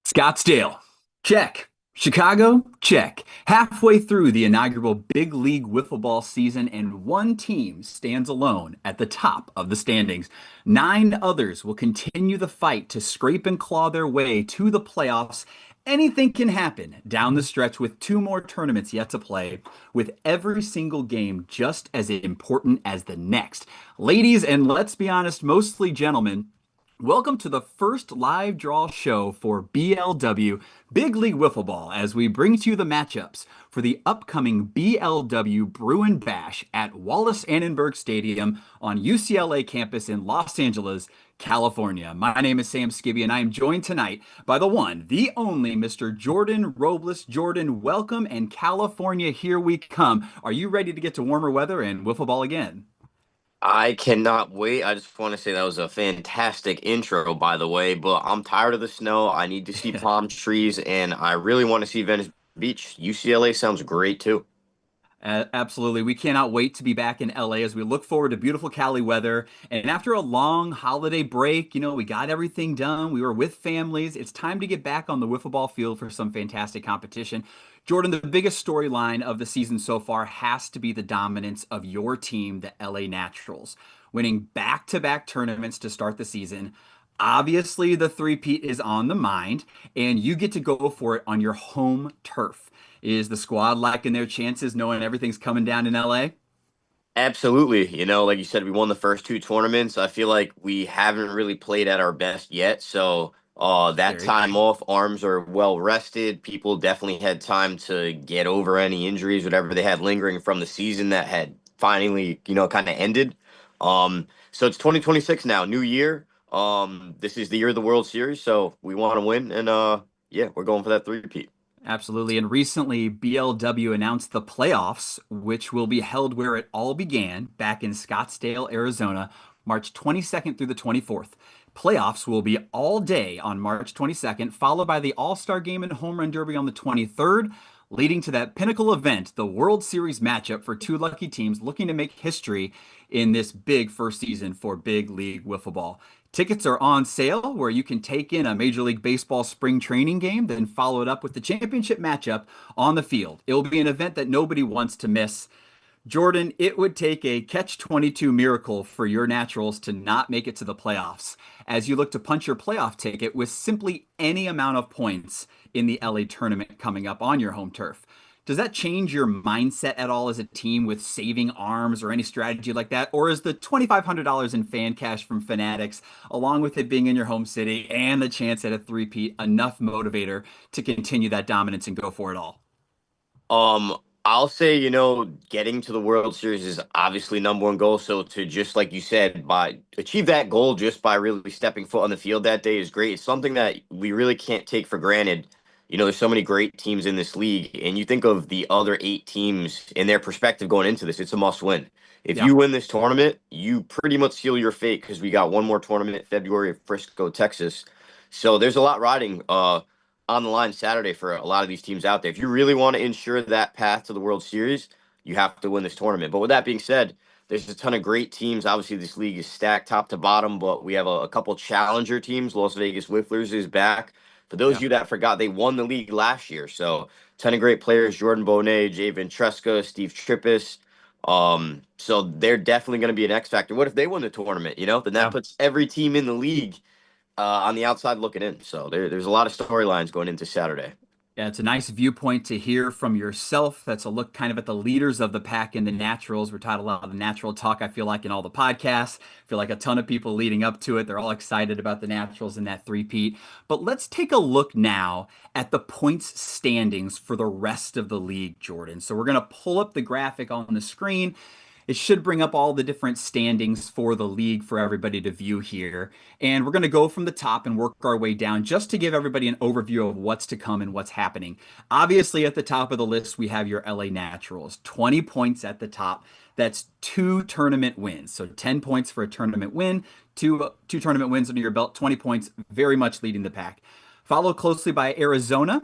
Scottsdale, check. Chicago, check. Halfway through the inaugural Big League Wiffle Ball season, and one team stands alone at the top of the standings. Nine others will continue the fight to scrape and claw their way to the playoffs. Anything can happen down the stretch with two more tournaments yet to play, with every single game just as important as the next. Ladies, and let's be honest, mostly gentlemen, welcome to the first live draw show for BLW Big League Wiffle Ball as we bring to you the matchups for the upcoming BLW Bruin Bash at Wallace Annenberg Stadium on UCLA campus in Los Angeles, California. My name is Sam Skibby and I am joined tonight by the one, the only Mr. Jordan Robles. Jordan, welcome, and California, here we come. Are you ready to get to warmer weather and wiffle ball again? I cannot wait. I just want to say that was a fantastic intro, by the way, but I'm tired of the snow. I need to see palm trees, and I really want to see Venice Beach. UCLA sounds great too. Absolutely. We cannot wait to be back in LA as we look forward to beautiful Cali weather. And after a long holiday break, we got everything done. We were with families. It's time to get back on the wiffle ball field for some fantastic competition. Jordan, the biggest storyline of the season so far has to be the dominance of your team, the LA Naturals, winning back-to-back tournaments to start the season. Obviously, the three-peat is on the mind, and you get to go for it on your home turf. Is the squad liking their chances knowing everything's coming down in LA? Absolutely. Like you said, we won the first two tournaments. I feel like we haven't really played at our best yet. So that Very time off, arms are well rested. People definitely had time to get over any injuries, whatever they had lingering from the season that had finally, kind of ended. So it's 2026 now, new year. This is the year of the World Series, so we want to win, and yeah, we're going for that three-peat. Absolutely. And recently, BLW announced the playoffs, which will be held where it all began, back in Scottsdale, Arizona, March 22nd through the 24th. Playoffs will be all day on March 22nd, followed by the All-Star Game and Home Run Derby on the 23rd, leading to that pinnacle event, the World Series matchup for two lucky teams looking to make history in this big first season for Big League Wiffle Ball. Tickets are on sale where you can take in a Major League Baseball spring training game, then follow it up with the championship matchup on the field. It will be an event that nobody wants to miss. Jordan, it would take a catch-22 miracle for your Naturals to not make it to the playoffs as you look to punch your playoff ticket with simply any amount of points in the LA tournament coming up on your home turf. Does that change your mindset at all as a team with saving arms or any strategy like that? Or is the $2,500 in fan cash from Fanatics, along with it being in your home city and the chance at a three-peat, enough motivator to continue that dominance and go for it all? Um, I'll say, getting to the World Series is obviously number one goal. So to just like you said, by achieve that goal just by really stepping foot on the field that day is great. It's something that we really can't take for granted. There's so many great teams in this league, and you think of the other eight teams in their perspective going into this, it's a must win. If Yeah, you win this tournament, you pretty much seal your fate because we got one more tournament in February of Frisco, Texas. So there's a lot riding. On the line Saturday for a lot of these teams out there. If you really want to ensure that path to the World Series, you have to win this tournament. But with that being said, there's a ton of great teams. Obviously, this league is stacked top to bottom, but we have a couple challenger teams. Las Vegas Whifflers is back. For those yeah. of you that forgot, they won the league last year. So, ton of great players: Jordan Bonet, Jay Ventresca, Steve Trippis. So they're definitely going to be an X factor. What if they win the tournament? Then that Yeah. puts every team in the league on the outside looking in. So there's a lot of storylines going into Saturday. Yeah, it's a nice viewpoint to hear from yourself. That's a look kind of at the leaders of the pack in the naturals. We're taught a lot of the natural talk, I feel like, in all the podcasts. I feel like a ton of people leading up to it. They're all excited about the naturals and that three-peat. But let's take a look now at the points standings for the rest of the league, Jordan. So we're going to pull up the graphic on the screen. It should bring up all the different standings for the league for everybody to view here. And we're going to go from the top and work our way down just to give everybody an overview of what's to come and what's happening. Obviously, at the top of the list, we have your LA Naturals, 20 points at the top. That's two tournament wins. So 10 points for a tournament win, two tournament wins under your belt, 20 points, very much leading the pack. Followed closely by Arizona,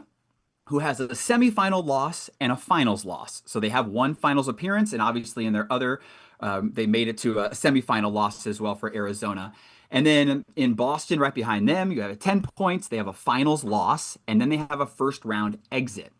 who has a semifinal loss and a finals loss. So they have one finals appearance, and obviously in their other, they made it to a semifinal loss as well for Arizona. And then in Boston, right behind them, you have 10 points. They have a finals loss, and then they have a first round exit.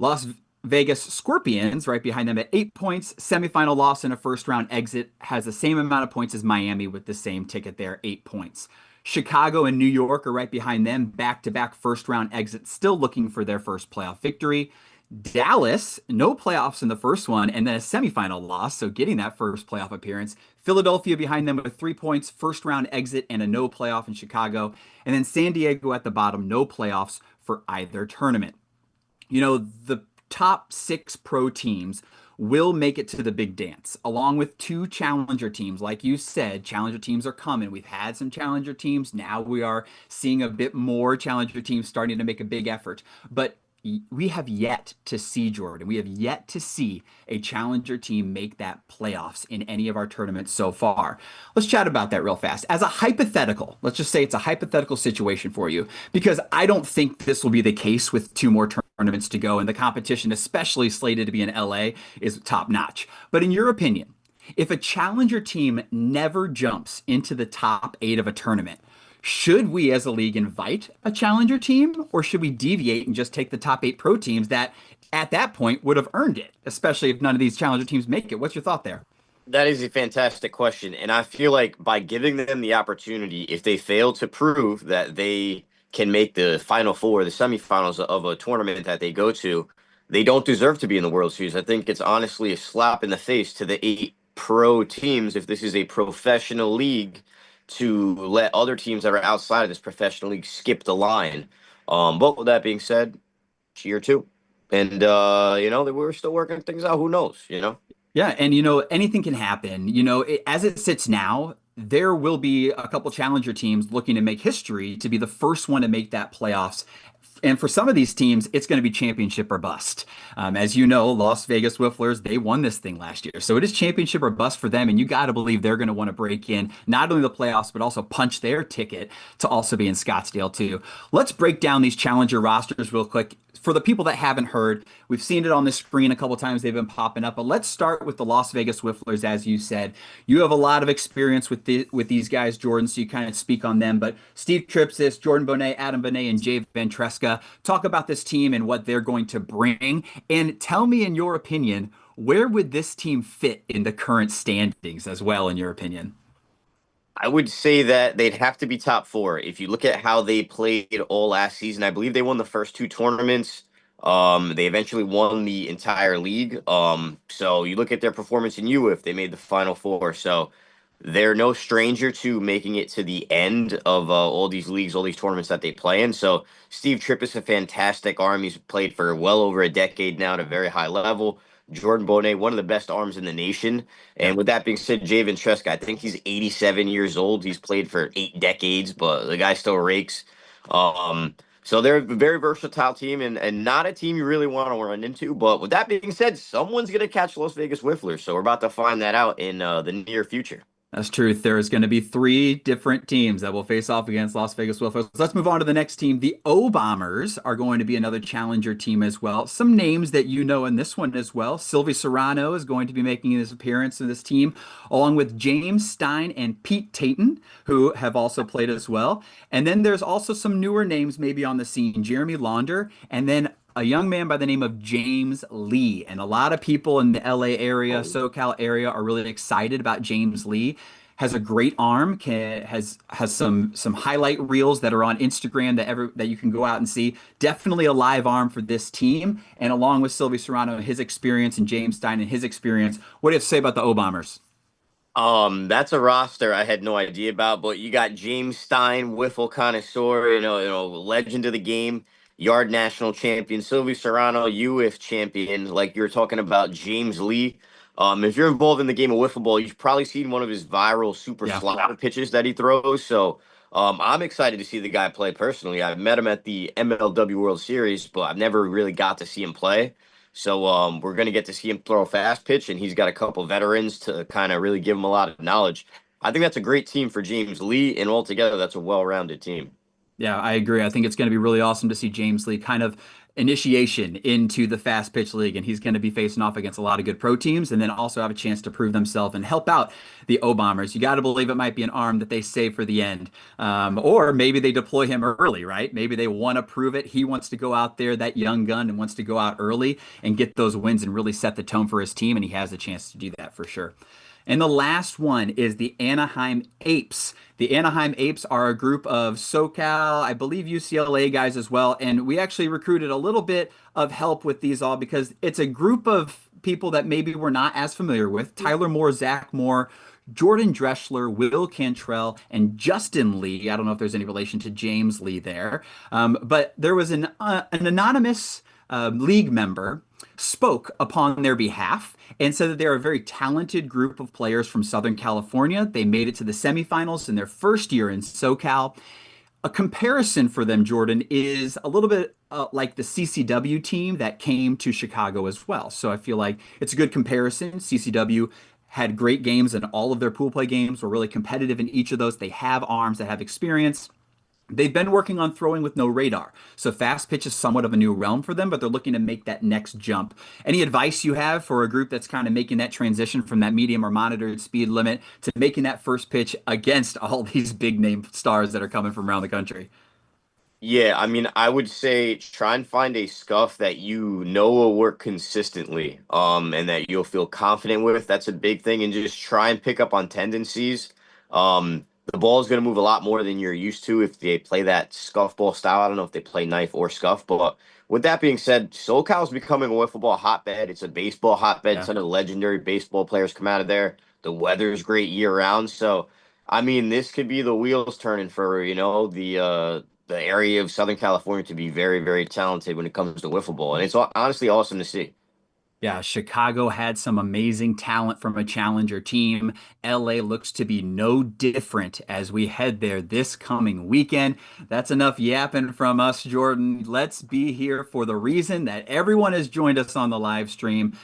Las Vegas Scorpions, right behind them at 8 points, semifinal loss and a first round exit, has the same amount of points as Miami with the same ticket there, 8 points. Chicago and New York are right behind them, back to back first round exits, still looking for their first playoff victory. Dallas, no playoffs in the first one, and then a semifinal loss, so getting that first playoff appearance. Philadelphia behind them with 3 points, first round exit, and a no playoff in Chicago. And then San Diego at the bottom, no playoffs for either tournament. The top six pro teams will make it to the big dance, along with two challenger teams. Like you said, challenger teams are coming. We've had some challenger teams. Now we are seeing a bit more challenger teams starting to make a big effort. But we have yet to see, Jordan. We have yet to see a challenger team make that playoffs in any of our tournaments so far. Let's chat about that real fast. As a hypothetical, let's just say it's a hypothetical situation for you, because I don't think this will be the case with two more tournaments to go, and the competition, especially slated to be in LA, is top notch. But in your opinion, if a challenger team never jumps into the top eight of a tournament, should we as a league invite a challenger team, or should we deviate and just take the top eight pro teams that at that point would have earned it, especially if none of these challenger teams make it? What's your thought there? That is a fantastic question. And I feel like by giving them the opportunity, if they fail to prove that they can make the final four, the semifinals of a tournament that they go to, they don't deserve to be in the World Series. I think it's honestly a slap in the face to the eight pro teams, if this is a professional league, to let other teams that are outside of this professional league skip the line. But with that being said, year two. And we're still working things out. Who knows? Yeah, and anything can happen. As it sits now, there will be a couple challenger teams looking to make history to be the first one to make that playoffs. And for some of these teams, it's going to be championship or bust. As you know, Las Vegas Whifflers, they won this thing last year. So it is championship or bust for them. And you got to believe they're going to want to break in not only the playoffs, but also punch their ticket to also be in Scottsdale, too. Let's break down these challenger rosters real quick. For the people that haven't heard, we've seen it on the screen a couple times. They've been popping up. But let's start with the Las Vegas Whifflers, as you said. You have a lot of experience with these guys, Jordan, so you kind of speak on them. But Steve Tripsis, Jordan Bonet, Adam Bonet, and Jay Ventresca, talk about this team and what they're going to bring. And tell me, in your opinion, where would this team fit in the current standings as well, in your opinion? I would say that they'd have to be top four. If you look at how they played all last season, I believe they won the first two tournaments. They eventually won the entire league. So you look at their performance in UF, they made the Final Four. So they're no stranger to making it to the end of all these leagues, all these tournaments that they play in. So Steve Tripp is a fantastic arm. He's played for well over a decade now at a very high level. Jordan Bonet, one of the best arms in the nation. Yeah. And with that being said, Javen Treska, I think he's 87 years old. He's played for 8 decades, but the guy still rakes. Um, so they're a very versatile team and not a team you really want to run into. But with that being said, someone's going to catch Las Vegas Whifflers. So we're about to find that out in the near future. That's truth. There's going to be three different teams that will face off against Las Vegas Wilfos. Let's move on to the next team. The O Bombers are going to be another challenger team as well. Some names that you know in this one as well. Sylvie Serrano is going to be making his appearance in this team, along with James Stein and Pete Tayton, who have also played as well. And then there's also some newer names maybe on the scene. Jeremy Launder, and then a young man by the name of James Lee. And a lot of people in the LA area, SoCal area, are really excited about James Lee. Has a great arm, has some highlight reels that are on Instagram that you can go out and see. Definitely a live arm for this team. And along with Sylvie Serrano, his experience, and James Stein and his experience, what do you have to say about the O Bombers? That's a roster I had no idea about, but you got James Stein, Wiffle connoisseur, legend of the game, yard national champion, Sylvie Serrano, UF champion, like you're talking about James Lee. If you're involved in the game of wiffle ball, you've probably seen one of his viral super Yeah. slider pitches that he throws. So I'm excited to see the guy play personally. I've met him at the MLW World Series, but I've never really got to see him play. So we're going to get to see him throw a fast pitch, and he's got a couple veterans to kind of really give him a lot of knowledge. I think that's a great team for James Lee, and altogether, that's a well-rounded team. Yeah, I agree. I think it's going to be really awesome to see James Lee kind of initiation into the fast pitch league, and he's going to be facing off against a lot of good pro teams, and then also have a chance to prove themselves and help out the O Bombers. You got to believe it might be an arm that they save for the end, or maybe they deploy him early, right? Maybe they want to prove it. He wants to go out there, that young gun, and wants to go out early and get those wins and really set the tone for his team, and he has a chance to do that for sure. And the last one is the Anaheim Apes. The Anaheim Apes are a group of SoCal, I believe UCLA guys as well. And we actually recruited a little bit of help with these all because it's a group of people that maybe we're not as familiar with. Tyler Moore, Zach Moore, Jordan Dreschler, Will Cantrell, and Justin Lee. I don't know if there's any relation to James Lee there. But there was an anonymous league member spoke upon their behalf and said that they're a very talented group of players from Southern California. They made it to the semifinals in their first year in SoCal. A comparison for them, Jordan, is a little bit like the CCW team that came to Chicago as well. So I feel like it's a good comparison. CCW had great games, and all of their pool play games were really competitive in each of those. They have arms that have experience. They've been working on throwing with no radar. So fast pitch is somewhat of a new realm for them, but they're looking to make that next jump. Any advice you have for a group that's kind of making that transition from that medium or monitored speed limit to making that first pitch against all these big name stars that are coming from around the country? Yeah, I mean, I would say try and find a scuff that you know will work consistently, and that you'll feel confident with. That's a big thing, and just try and pick up on tendencies. The ball is going to move a lot more than you're used to if they play that scuff ball style. I don't know if they play knife or scuff, but with that being said, SoCal is becoming a wiffle ball hotbed. It's a baseball hotbed. Yeah. Some of the legendary baseball players come out of there. The weather is great year round, so. I mean, this could be the wheels turning for, the area of Southern California to be very, very talented when it comes to wiffle ball, and it's honestly awesome to see. Yeah, Chicago had some amazing talent from a challenger team. LA looks to be no different as we head there this coming weekend. That's enough yapping from us, Jordan. Let's be here for the reason that everyone has joined us on the live stream.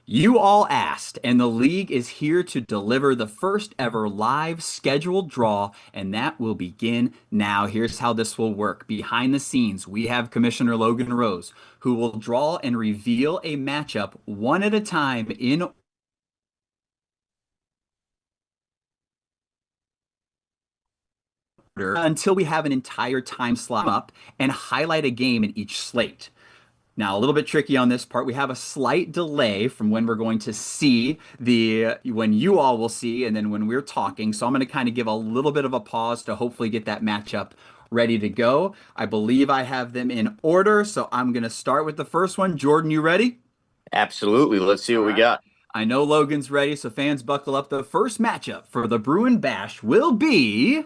You all asked, and the league is here to deliver the first ever live scheduled draw, and that will begin now. Here's how this will work. Behind the scenes, we have Commissioner Logan Rose, who will draw and reveal a matchup one at a time in order until we have an entire time slot up and highlight a game in each slate. Now, a little bit tricky on this part. We have a slight delay from when we're going to see when you all will see, and then when we're talking. So I'm going to kind of give a little bit of a pause to hopefully get that matchup ready to go. I believe I have them in order, so I'm going to start with the first one. Jordan, you ready? Absolutely. Let's see All what we right. got. I know Logan's ready, so fans buckle up. The first matchup for the Bruin Bash will be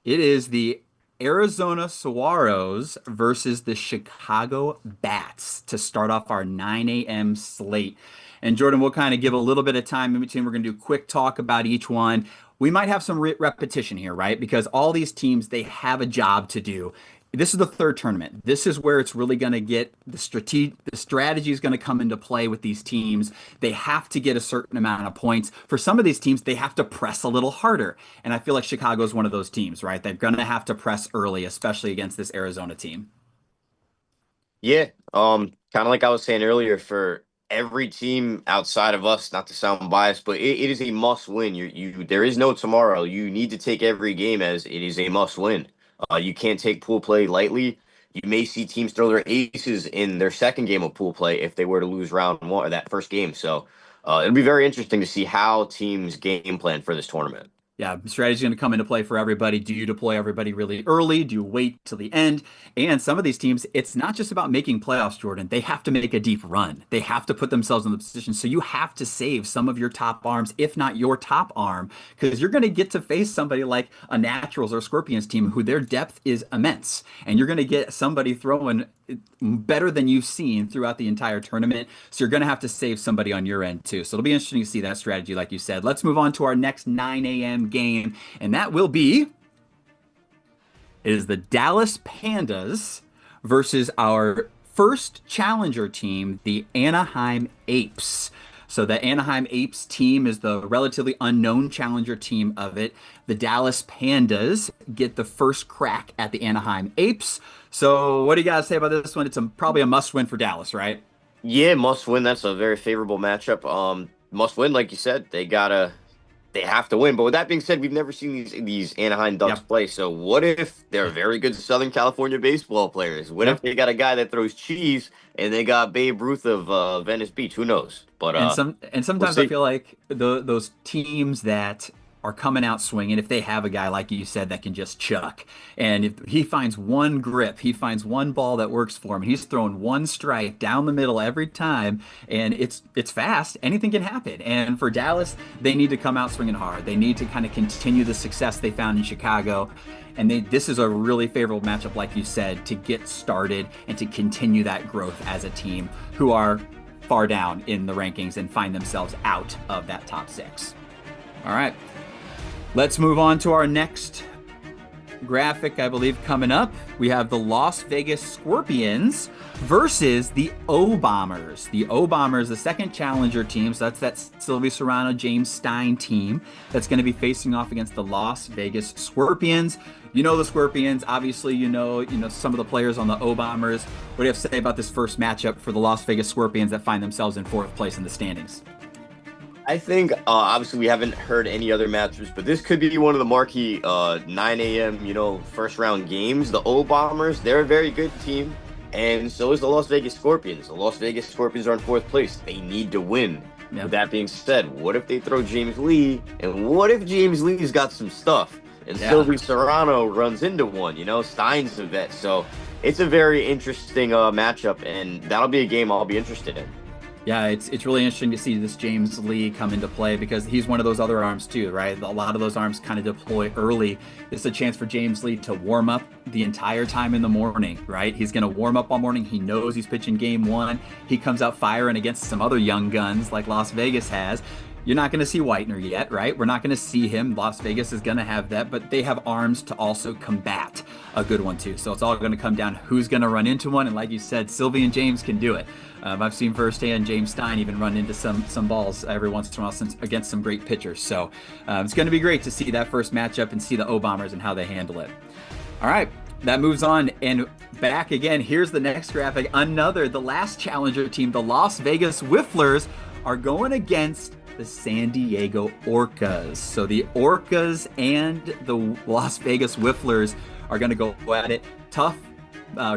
it is the Arizona Saguaros versus the Chicago Bats to start off our 9 a.m. slate. And Jordan, we'll kind of give a little bit of time in between. We're going to do a quick talk about each one. We might have some repetition here, right? Because all these teams, they have a job to do. This is the third tournament. This is where it's really going to get the strategy is going to come into play with these teams. They have to get a certain amount of points. For some of these teams, they have to press a little harder. And I feel like Chicago is one of those teams, right? They're going to have to press early, especially against this Arizona team. Yeah, kind of like I was saying earlier, for every team outside of us, not to sound biased, but it is a must win. There is no tomorrow. You need to take every game as it is a must win. You can't take pool play lightly. You may see teams throw their aces in their second game of pool play if they were to lose round one or that first game. So, it'll be very interesting to see how teams game plan for this tournament. Yeah, strategy is going to come into play for everybody. Do you deploy everybody really early? Do you wait till the end? And some of these teams, it's not just about making playoffs, Jordan. They have to make a deep run. They have to put themselves in the position. So you have to save some of your top arms, if not your top arm, because you're going to get to face somebody like a Naturals or Scorpions team who their depth is immense. And you're going to get somebody throwing better than you've seen throughout the entire tournament. So you're going to have to save somebody on your end too. So it'll be interesting to see that strategy, like you said. Let's move on to our next 9 a.m. game, and that will be it is the Dallas Pandas versus our first challenger team, the Anaheim Apes. So the Anaheim Apes team is the relatively unknown challenger team of it. The Dallas Pandas get the first crack at the Anaheim Apes. So what do you guys say about this one? It's probably a must win for Dallas, right? Yeah, must win. That's a very favorable matchup. Must win, like you said. They have to win. But with that being said, we've never seen these Anaheim Ducks Yep. play. So what if they're very good Southern California baseball players? What if Yep. they got a guy that throws cheese and they got Babe Ruth of Venice Beach? Who knows? But And we'll sometimes I see. feel like those teams that are coming out swinging, if they have a guy like you said that can just chuck, and if he finds one grip, he finds one ball that works for him, he's throwing one strike down the middle every time, and it's fast. Anything can happen. And for Dallas, they need to come out swinging hard. They need to kind of continue the success they found in Chicago. And this is a really favorable matchup, like you said, to get started and to continue that growth as a team who are far down in the rankings and find themselves out of that top six. All right, let's move on to our next graphic, I believe, coming up. We have the Las Vegas Scorpions versus the O Bombers. The O Bombers, the second challenger team, so that's that Sylvie Serrano, James Stein team that's going to be facing off against the Las Vegas Scorpions. You know the Scorpions, obviously. You know some of the players on the O Bombers. What do you have to say about this first matchup for the Las Vegas Scorpions that find themselves in fourth place in the standings? I think obviously we haven't heard any other matches, but this could be one of the marquee 9 a.m. First round games. The O Bombers, they're a very good team, and so is the Las Vegas Scorpions. The Las Vegas Scorpions are in fourth place. They need to win. Yep. With that being said, what if they throw James Lee? And what if James Lee's got some stuff? And Sylvie Serrano runs into one, Stein's a vet. So it's a very interesting matchup, and that'll be a game I'll be interested in. Yeah, it's really interesting to see this James Lee come into play because he's one of those other arms too, right? A lot of those arms kind of deploy early. It's a chance for James Lee to warm up the entire time in the morning, right? He's going to warm up all morning. He knows he's pitching game one. He comes out firing against some other young guns like Las Vegas has. You're not going to see Whitener yet, right? We're not going to see him. Las Vegas is going to have that, but they have arms to also combat a good one too. So it's all going to come down who's going to run into one. And like you said, Sylvie and James can do it. I've seen firsthand James Stein even run into some balls every once in a while against some great pitchers. So it's going to be great to see that first matchup and see the O Bombers and how they handle it. All right, that moves on and back again. Here's the next graphic. The last challenger team, the Las Vegas Wifflers, are going against the San Diego Orcas. So the Orcas and the Las Vegas Wifflers are going to go at it. Tough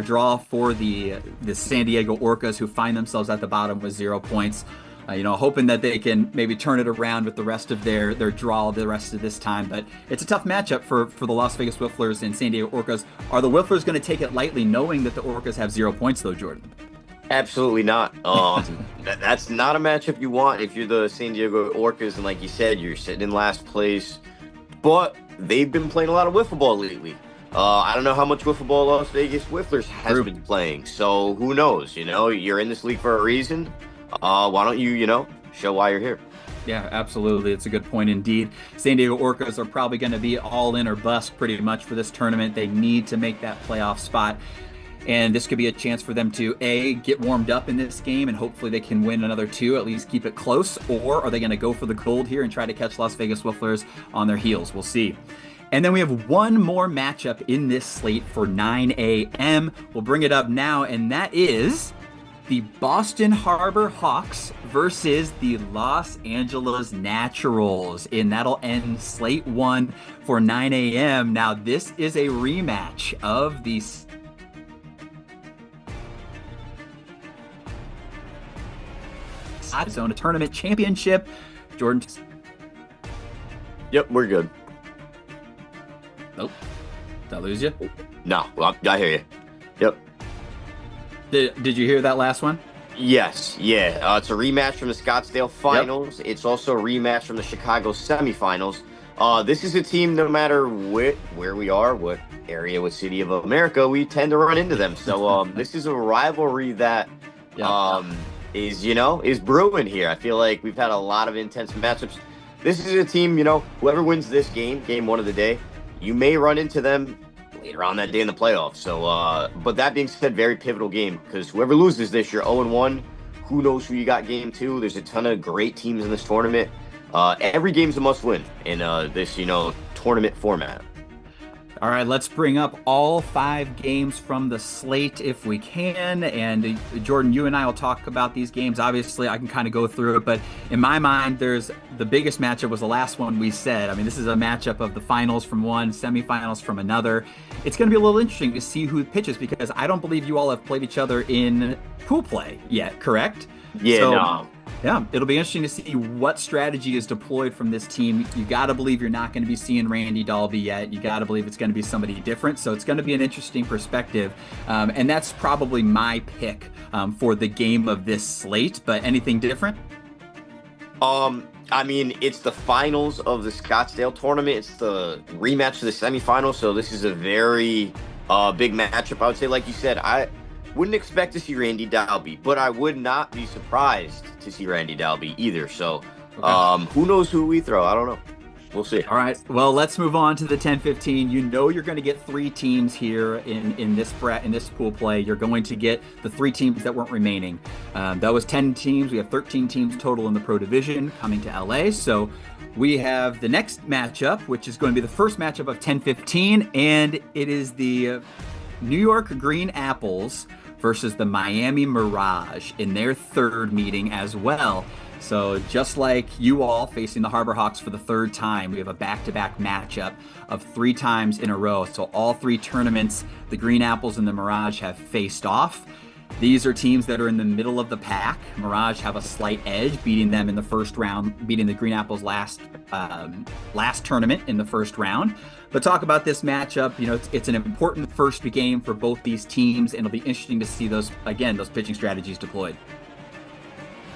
draw for the San Diego Orcas, who find themselves at the bottom with 0 points. Hoping that they can maybe turn it around with the rest of their draw the rest of this time. But it's a tough matchup for the Las Vegas Wifflers and San Diego Orcas. Are the Wifflers going to take it lightly, knowing that the Orcas have 0 points, though, Jordan? Absolutely not. That's not a matchup you want if you're the San Diego Orcas, and like you said, you're sitting in last place. But they've been playing a lot of wiffle ball lately. I don't know how much wiffle ball Las Vegas Wifflers has been playing, so who knows? You're in this league for a reason. Why don't you, show why you're here? Yeah, absolutely. It's a good point indeed. San Diego Orcas are probably going to be all in or bust pretty much for this tournament. They need to make that playoff spot. And this could be a chance for them to, A, get warmed up in this game, and hopefully they can win another 2, at least keep it close. Or are they going to go for the gold here and try to catch Las Vegas Wifflers on their heels? We'll see. And then we have one more matchup in this slate for 9 a.m. We'll bring it up now, and that is the Boston Harbor Hawks versus the Los Angeles Naturals. And that'll end slate 1 for 9 a.m. Now, this is a rematch of the Zone Tournament Championship. Jordan. Yep, we're good. Nope. Did I lose you? No, I hear you. Yep. Did you hear that last one? Yes, yeah. It's a rematch from the Scottsdale Finals. Yep. It's also a rematch from the Chicago Semifinals. This is a team, no matter where we are, what area, what city of America, we tend to run into them. So this is a rivalry that is brewing here. I feel like we've had a lot of intense matchups. This is a team, whoever wins this game 1 of the day, you may run into them later on that day in the playoffs. So, but that being said, very pivotal game, because whoever loses this, you're 0-1. Who knows who you got game 2? There's a ton of great teams in this tournament. Every game's a must-win in this, tournament format. All right, let's bring up all 5 games from the slate if we can. And Jordan, you and I will talk about these games. Obviously, I can kind of go through it, but in my mind, there's the biggest matchup was the last one we said. I mean, this is a matchup of the finals from one, semifinals from another. It's going to be a little interesting to see who pitches, because I don't believe you all have played each other in pool play yet, correct? Yeah, no. Yeah, it'll be interesting to see what strategy is deployed from this team. You got to believe you're not going to be seeing Randy Dalby yet. You got to believe it's going to be somebody different. So it's going to be an interesting perspective. And that's probably my pick for the game of this slate. But anything different? I mean, it's the finals of the Scottsdale tournament. It's the rematch of the semifinals. So this is a very big matchup. I would say, like you said, I wouldn't expect to see Randy Dalby, but I would not be surprised to see Randy Dalby either. So who knows who we throw? I don't know. We'll see. All right. Well, let's move on to the 10-15. You're going to get 3 teams here in this pool play. You're going to get the 3 teams that weren't remaining. That was 10 teams. We have 13 teams total in the Pro Division coming to LA. So we have the next matchup, which is going to be the first matchup of 10-15, and it is the New York Green Apples versus the Miami Mirage in their 3rd meeting as well. So just like you all facing the Harbor Hawks for the 3rd time, we have a back-to-back matchup of 3 times in a row. So all 3 tournaments, the Green Apples and the Mirage have faced off. These are teams that are in the middle of the pack. Mirage have a slight edge, beating them in the first round, beating the Green Apples last tournament in the first round. But talk about this matchup. It's an important first game for both these teams, and it'll be interesting to see those pitching strategies deployed.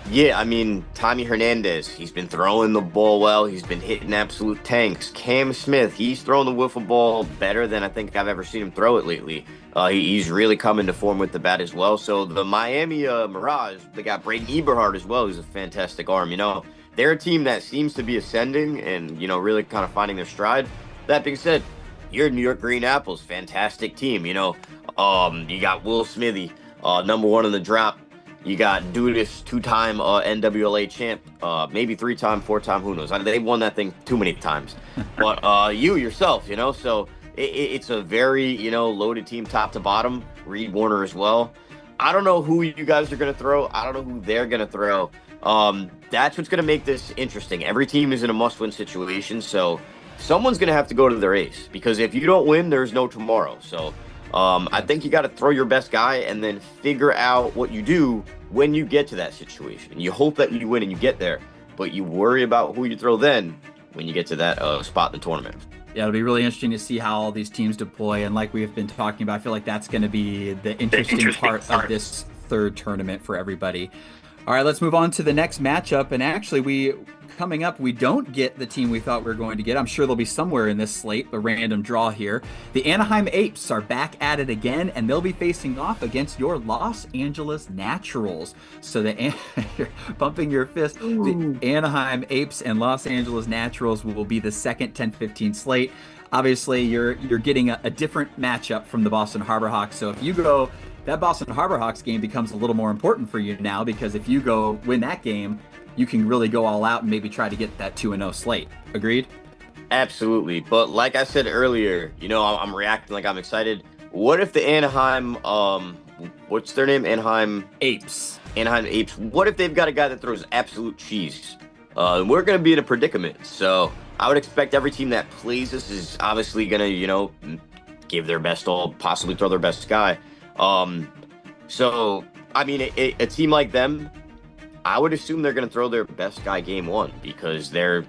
Yeah, I mean, Tommy Hernandez, he's been throwing the ball well. He's been hitting absolute tanks. Cam Smith, he's throwing the wiffle ball better than I think I've ever seen him throw it lately. He's really coming to form with the bat as well. So the Miami Mirage, they got Braden Eberhard as well, who's a fantastic arm. They're a team that seems to be ascending and, really kind of finding their stride. That being said, your New York Green Apples, fantastic team. You got Will Smithy, number 1 in the drop. You got Dudas, 2-time NWLA champ, maybe 3-time, 4-time, who knows? They won that thing too many times. But you yourself, so it's a very, loaded team top to bottom. Reed Warner as well. I don't know who you guys are going to throw. I don't know who they're going to throw. That's what's going to make this interesting. Every team is in a must-win situation, so someone's going to have to go to the race, because if you don't win, there's no tomorrow. So I think you got to throw your best guy and then figure out what you do when you get to that situation. You hope that you win and you get there, but you worry about who you throw then when you get to that spot in the tournament. Yeah, it'll be really interesting to see how all these teams deploy. And like we've been talking about, I feel like that's going to be the interesting part of this third tournament for everybody. All right, let's move on to the next matchup. And actually, coming up, we don't get the team we thought we were going to get. I'm sure they'll be somewhere in this slate, a random draw here. The Anaheim Apes are back at it again, and they'll be facing off against your Los Angeles Naturals. So you're bumping your fist. The Anaheim Apes and Los Angeles Naturals will be the second 10-15 slate. Obviously, you're getting a different matchup from the Boston Harbor Hawks. So if you go, that Boston Harbor Hawks game becomes a little more important for you now, because if you go win that game, you can really go all out and maybe try to get that 2-0 slate. Agreed? Absolutely. But like I said earlier, I'm reacting like I'm excited. What if the Anaheim, what's their name? Anaheim Apes. Anaheim Apes. What if they've got a guy that throws absolute cheese? We're going to be in a predicament. So I would expect every team that plays this is obviously going to, give their best all, possibly throw their best guy. So, I mean, a team like them, I would assume they're going to throw their best guy game one, because they're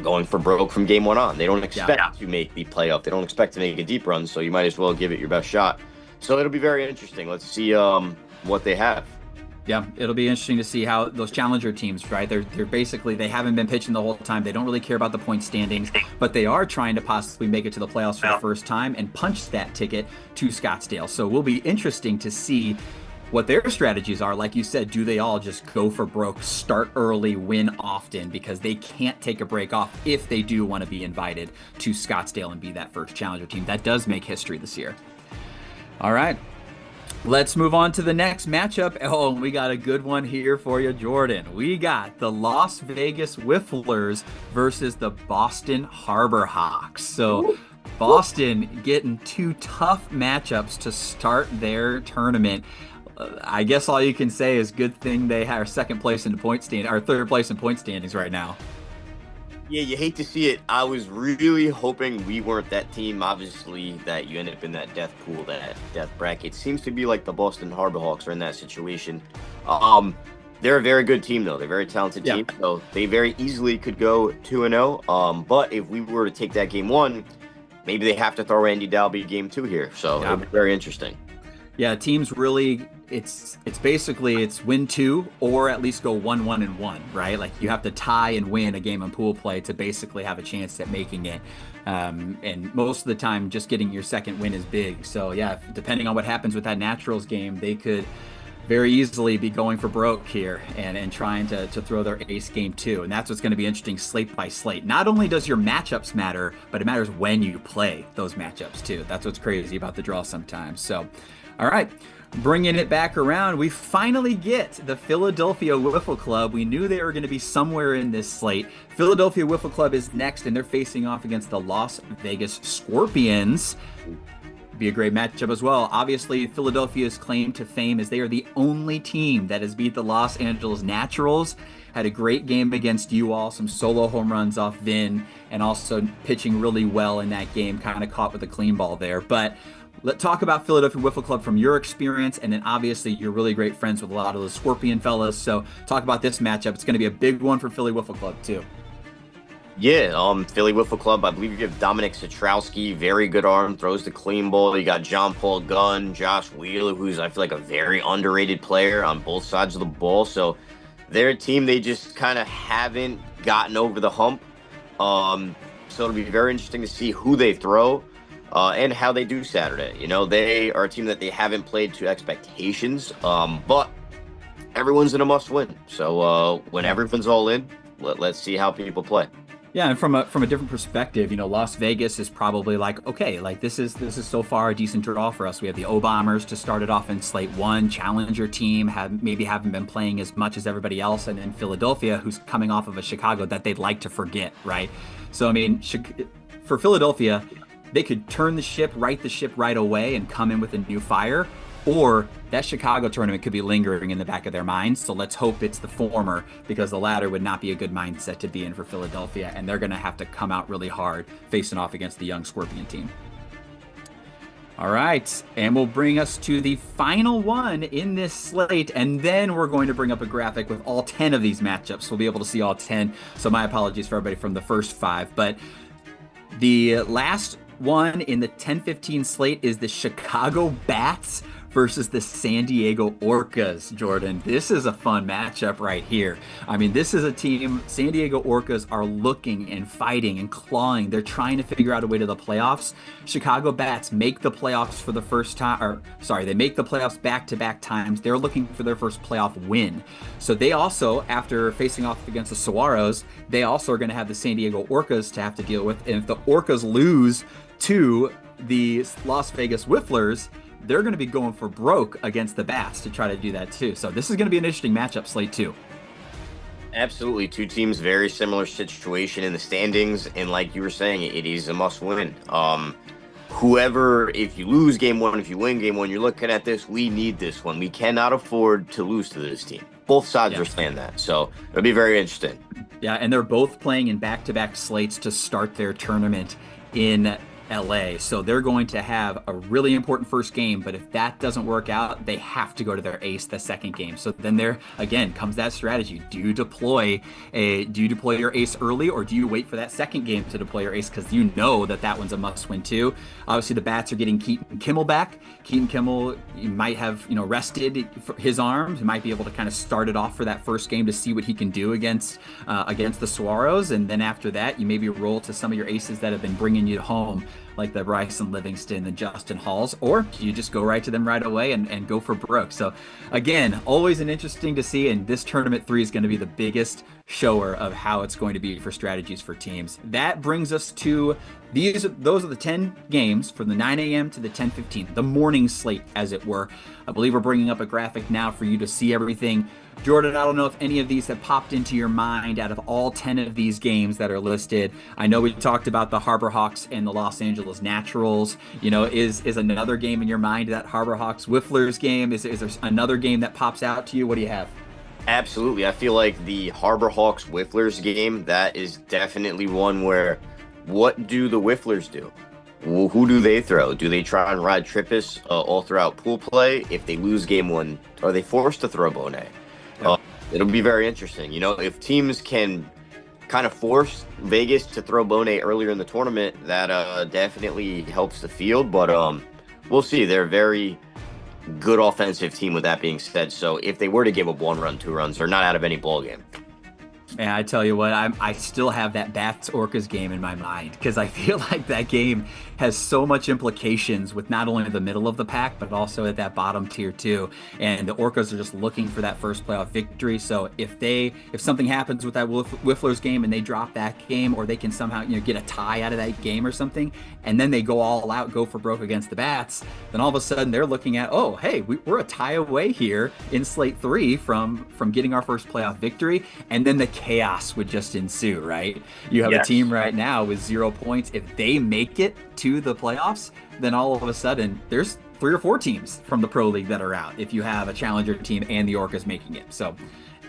going for broke from game one on. They don't expect to make the playoff. They don't expect to make a deep run, so you might as well give it your best shot. So it'll be very interesting. Let's see what they have. Yeah, it'll be interesting to see how those challenger teams, right? They're basically, they haven't been pitching the whole time. They don't really care about the point standings, but they are trying to possibly make it to the playoffs for the first time and punch that ticket to Scottsdale. So it will be interesting to see what their strategies are. Like you said, do they all just go for broke, start early, win often, because they can't take a break off if they do want to be invited to Scottsdale and be that first challenger team? That does make history this year. All right. Let's move on to the next matchup. Oh, we got a good one here for you, Jordan. We got the Las Vegas Wifflers versus the Boston Harbor Hawks. So Boston getting two tough matchups to start their tournament. I guess all you can say is good thing they are second place in the point stand, or third place in point standings right now. Yeah, you hate to see it. I was really hoping we weren't that team, obviously, that you end up in that death pool, that death bracket. Seems to be like the Boston Harbor Hawks are in that situation. They're a very good team, though. They're a very talented team, so they very easily could go 2-0. But if we were to take that game one, maybe they have to throw Andy Dalby game two here. So it'll be very interesting. Yeah, teams really, it's basically it's win two or at least go 1-1-1, right? Like you have to tie and win a game in pool play to basically have a chance at making it. And most of the time, just getting your second win is big. So yeah, depending on what happens with that Naturals game, they could very easily be going for broke here and trying to throw their ace game two. And that's what's going to be interesting slate by slate. Not only does your matchups matter, but it matters when you play those matchups too. That's what's crazy about the draw sometimes. So, all right, bringing it back around, we finally get the Philadelphia Wiffle Club. We knew they were going to be somewhere in this slate. Philadelphia Wiffle Club is next, and they're facing off against the Las Vegas Scorpions. Be a great matchup as well. Obviously, Philadelphia's claim to fame is they are the only team that has beat the Los Angeles Naturals. Had a great game against you all, some solo home runs off Vin, and also pitching really well in that game, kind of caught with a clean ball there. But let's talk about Philadelphia Wiffle Club from your experience, and then obviously you're really great friends with a lot of the Scorpion fellas. So talk about this matchup. It's going to be a big one for Philly Wiffle Club too. Yeah, Philly Wiffle Club, I believe you have Dominic Satrowski, very good arm, throws the clean ball. You got John Paul Gunn, Josh Wheeler, who's I feel like a very underrated player on both sides of the ball. So they're a team, they just kind of haven't gotten over the hump. So it'll be very interesting to see who they throw and how they do Saturday. You know, they are a team that they haven't played to expectations, but everyone's in a must win. So when everyone's all in, let's see how people play. Yeah, and from a different perspective, you know, Las Vegas is probably like, okay, like this is so far a decent draw for us. We have the O-Bombers to start it off in slate one, challenger team, haven't been playing as much as everybody else, and then Philadelphia, who's coming off of a Chicago that they'd like to forget, right? So I mean, for Philadelphia, they could turn the ship, right the ship right away, and come in with a new fire. Or that Chicago tournament could be lingering in the back of their minds. So let's hope it's the former, because the latter would not be a good mindset to be in for Philadelphia. And they're going to have to come out really hard facing off against the young Scorpion team. All right, and we'll bring us to the final one in this slate, and then we're going to bring up a graphic with all 10 of these matchups. We'll be able to see all 10, so my apologies for everybody from the first 5. But the last one in the 10-15 slate is the Chicago Bats versus the San Diego Orcas, Jordan. This is a fun matchup right here. I mean, this is a team, San Diego Orcas are looking and fighting and clawing. They're trying to figure out a way to the playoffs. Chicago Bats make the playoffs for the first time, or sorry, they make the playoffs back-to-back times. They're looking for their first playoff win. So they also, after facing off against the Saguaros, they also are going to have the San Diego Orcas to have to deal with. And if the Orcas lose to the Las Vegas Wifflers, they're going to be going for broke against the Bats to try to do that too. So this is going to be an interesting matchup slate too. Absolutely. Two teams, very similar situation in the standings. And like you were saying, it is a must win. Whoever, if you lose game one, if you win game one, you're looking at this, we need this one. We cannot afford to lose to this team. Both sides are saying that. So it'll be very interesting. Yeah, and they're both playing in back-to-back slates to start their tournament in LA. So they're going to have a really important first game, but if that doesn't work out, they have to go to their ace the second game. So then there again comes that strategy. Do you deploy your ace early, or do you wait for that second game to deploy your ace because you know that one's a must win too? Obviously the Bats are getting Keaton Kimmel back. Keaton Kimmel, you might have, rested his arms. He might be able to kind of start it off for that first game to see what he can do against the Saguaros, and then after that you maybe roll to some of your aces that have been bringing you home, like the Bryson Livingston, the Justin Halls, or you just go right to them right away and go for broke. So again, always an interesting to see, and this tournament 3 is going to be the biggest shower of how it's going to be for strategies for teams. That brings us to those are the 10 games from the 9 a.m. to the 10:15, the morning slate, as it were. I believe we're bringing up a graphic now for you to see everything. Jordan, I don't know if any of these have popped into your mind out of all 10 of these games that are listed. I know we talked about the Harbor Hawks and the Los Angeles Naturals. Is another game in your mind that Harbor Hawks Wifflers game? Is there another game that pops out to you? What do you have? Absolutely. I feel like the Harbor Hawks Wifflers game, that is definitely one where what do the Wifflers do? Who do they throw? Do they try and ride Trippus all throughout pool play? If they lose game one, are they forced to throw Bonet? It'll be very interesting. If teams can kind of force Vegas to throw Bonet earlier in the tournament, that definitely helps the field. But we'll see. They're a very good offensive team with that being said. So if they were to give up 1 run, 2 runs, they're not out of any ball game. And I tell you what, I still have that Bats Orcas game in my mind because I feel like that game has so much implications with not only the middle of the pack, but also at that bottom tier too. And the Orcas are just looking for that first playoff victory. So if something happens with that Wifflers game and they drop that game, or they can somehow get a tie out of that game or something, and then they go all out, go for broke against the Bats, then all of a sudden they're looking at, oh, hey, we're a tie away here in slate 3 from getting our first playoff victory, and then the chaos would just ensue, right? You have a team right now with 0 points. If they make it to the playoffs, then all of a sudden there's 3 or 4 teams from the Pro League that are out if you have a challenger team and the Orcas making it. So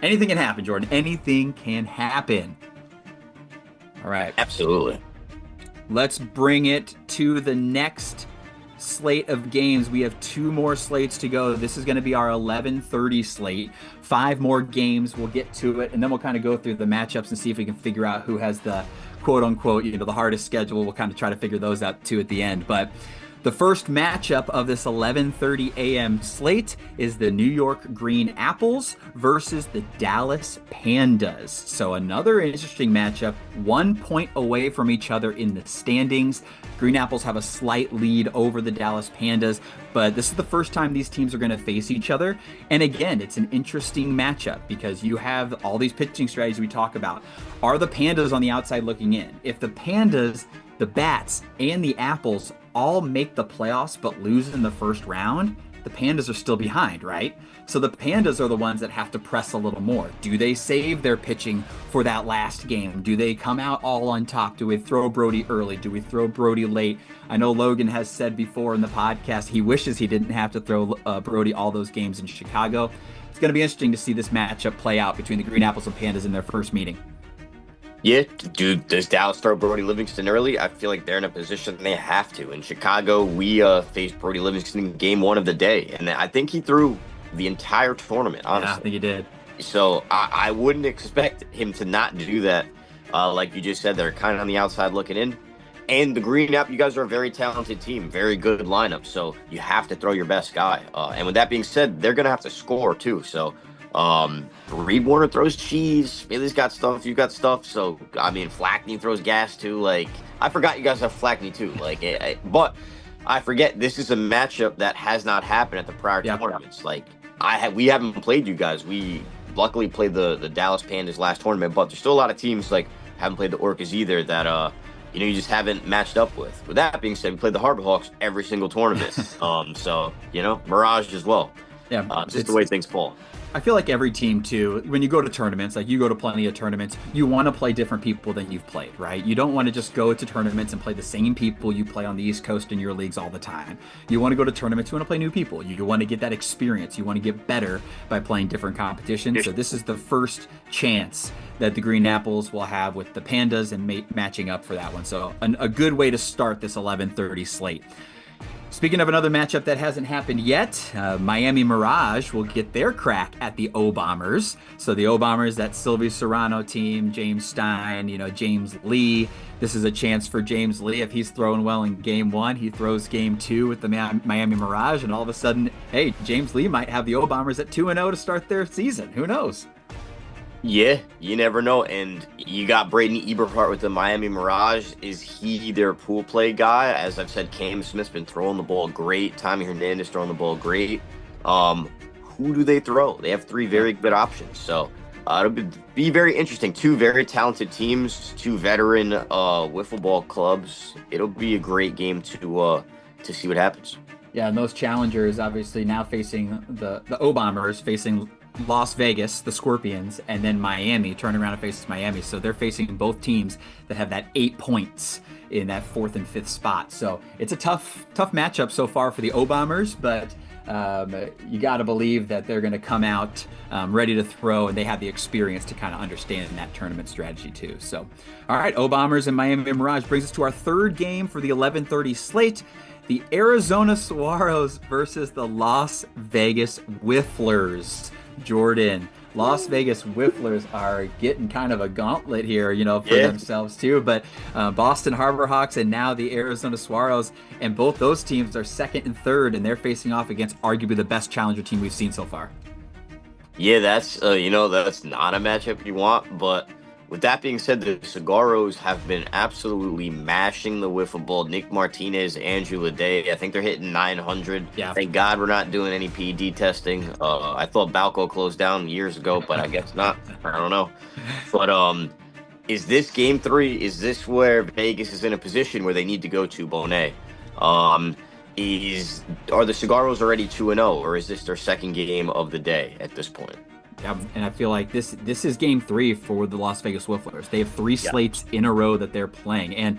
anything can happen, Jordan. Anything can happen. All right. Absolutely. Let's bring it to the next slate of games. We have 2 more slates to go. This is going to be our 11:30 slate. 5 more games. We'll get to it, and then we'll kind of go through the matchups and see if we can figure out who has the quote-unquote, the hardest schedule. We'll kind of try to figure those out too at the end. But the first matchup of this 11:30 a.m. slate is the New York Green Apples versus the Dallas Pandas. So another interesting matchup, 1 point away from each other in the standings. Green Apples have a slight lead over the Dallas Pandas, but this is the first time these teams are going to face each other. And again, it's an interesting matchup because you have all these pitching strategies we talk about. Are the Pandas on the outside looking in? If the Pandas, the Bats, and the Apples all make the playoffs but lose in the first round, the Pandas are still behind, right? So the Pandas are the ones that have to press a little more. Do they save their pitching for that last game? Do they come out all on top? Do we throw Brody early? Do we throw Brody late? I know Logan has said before in the podcast he wishes he didn't have to throw Brody all those games in Chicago. It's going to be interesting to see this matchup play out between the Green Apples and Pandas in their first meeting. Yeah, dude, does Dallas throw Brody Livingston early? I feel like they're in a position they have to. In Chicago, we faced Brody Livingston in game one of the day, and I think he threw the entire tournament, Yeah, I honestly. think he did. So I wouldn't expect him to not do that. Like you just said, they're kind of on the outside looking in. And the Green App, you guys are a very talented team, very good lineup. So you have to throw your best guy. And with that being said, they're gonna have to score too. So Reed Warner throws cheese. Bailey's got stuff. You got stuff. So I mean, Flackney throws gas too. Like I forgot you guys have Flackney too. But I forget this is a matchup that has not happened at the prior Yeah. tournaments. Like we haven't played you guys. We luckily played the Dallas Pandas last tournament, but there's still a lot of teams like haven't played the Orcas either that you just haven't matched up with. With that being said, we played the Harbor Hawks every single tournament. So Mirage as well. Yeah, It's just the way things fall. I feel like every team too, when you go to tournaments, like you go to plenty of tournaments, you want to play different people than you've played, right? You don't want to just go to tournaments and play the same people you play on the East Coast in your leagues all the time. You want to go to tournaments, you want to play new people. You want to get that experience. You want to get better by playing different competitions. So this is the first chance that the Green Apples will have with the Pandas and matching up for that one. So a good way to start this 11:30 slate. Speaking of another matchup that hasn't happened yet, Miami Mirage will get their crack at the O-Bombers. So the O-Bombers, that Sylvie Serrano team, James Stein, James Lee. This is a chance for James Lee. If he's throwing well in game one, he throws game two with the Miami Mirage, and all of a sudden, hey, James Lee might have the O-Bombers at 2-0 to start their season. Who knows? Yeah, you never know. And you got Braden Eberhardt with the Miami Mirage. Is he their pool play guy? As I've said, Cam Smith's been throwing the ball great. Tommy Hernandez throwing the ball great. Who do they throw? They have three very good options. So it'll be very interesting. Two very talented teams, two veteran wiffle ball clubs. It'll be a great game to see what happens. Yeah, and those challengers obviously now facing the O-Bombers, facing Las Vegas, the Scorpions, and then Miami, turning around and faces Miami. So they're facing both teams that have that 8 points in that fourth and fifth spot. So it's a tough matchup so far for the O-Bombers, but you got to believe that they're going to come out ready to throw, and they have the experience to kind of understand that tournament strategy too. So, all right, O-Bombers and Miami Mirage brings us to our third game for the 11:30 slate. The Arizona Saguaros versus the Las Vegas Wifflers. Jordan, Las Vegas Wifflers are getting kind of a gauntlet here, for themselves too. But Boston Harbor Hawks and now the Arizona Saguaros, and both those teams are second and third, and they're facing off against arguably the best challenger team we've seen so far. Yeah, that's that's not a matchup you want, but with that being said, the Saguaros have been absolutely mashing the wiffle ball. Nick Martinez, Andrew Leday, I think they're hitting 900. Yeah. Thank God we're not doing any PD testing. I thought Balco closed down years ago, but I guess not. I don't know. But is this game three? Is this where Vegas is in a position where they need to go to Bonet? Are the Saguaros already 2-0, or is this their second game of the day at this point? Yeah, and I feel like this is game three for the Las Vegas Wifflers. They have three slates in a row that they're playing. And,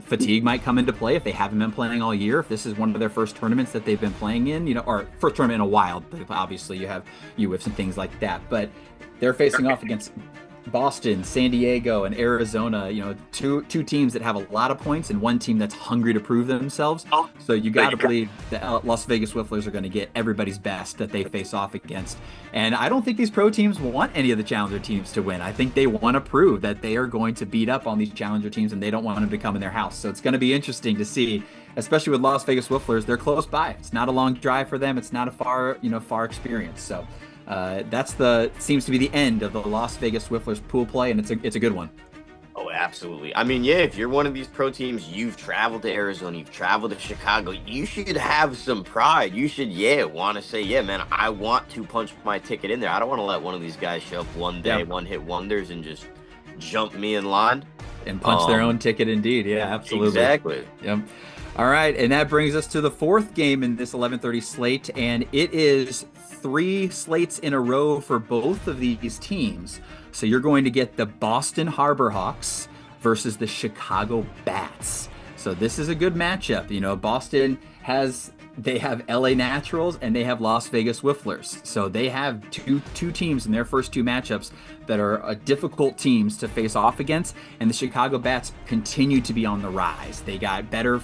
fatigue might come into play if they haven't been playing all year. If this is one of their first tournaments that they've been playing in, or first tournament in a while. Obviously, you have UWIFs and things like that. But they're facing off against Boston, San Diego, and Arizona, two teams that have a lot of points and one team that's hungry to prove themselves. So you got to believe the Las Vegas Wifflers are going to get everybody's best that they face off against. And I don't think these pro teams want any of the challenger teams to win. I think they want to prove that they are going to beat up on these challenger teams, and they don't want them to come in their house. So it's going to be interesting to see, especially with Las Vegas Wifflers. They're close by. It's not a long drive for them. It's not a far experience. So that's seems to be the end of the Las Vegas Wifflers pool play, and it's a good one. Oh, absolutely. I mean, yeah, if you're one of these pro teams, you've traveled to Arizona, you've traveled to Chicago, you should have some pride. You should, want to say, yeah, man, I want to punch my ticket in there. I don't want to let one of these guys show up one day, one hit wonders, and just jump me in line. And punch their own ticket indeed. Yeah, absolutely. Exactly. Yep. All right, and that brings us to the fourth game in this 11:30 slate, and it is 3 slates in a row for both of these teams. So you're going to get the Boston Harbor Hawks versus the Chicago Bats. So this is a good matchup. Boston they have LA Naturals and they have Las Vegas Wifflers. So they have two teams in their first two matchups that are difficult teams to face off against. And the Chicago Bats continue to be on the rise. They got better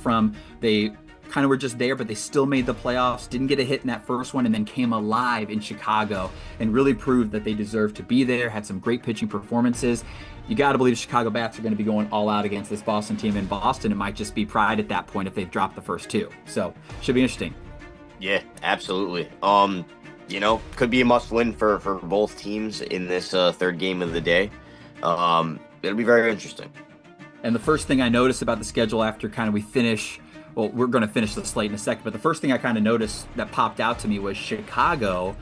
they kind of were just there, but they still made the playoffs, didn't get a hit in that first one, and then came alive in Chicago and really proved that they deserved to be there, had some great pitching performances. You got to believe the Chicago Bats are going to be going all out against this Boston team. In Boston, it might just be pride at that point if they've dropped the first two. So should be interesting. Yeah, absolutely. Could be a must win for both teams in this third game of the day. It'll be very interesting. And the first thing I noticed about the schedule after we finish, well, we're going to finish the slate in a second, but the first thing I kind of noticed that popped out to me was Chicago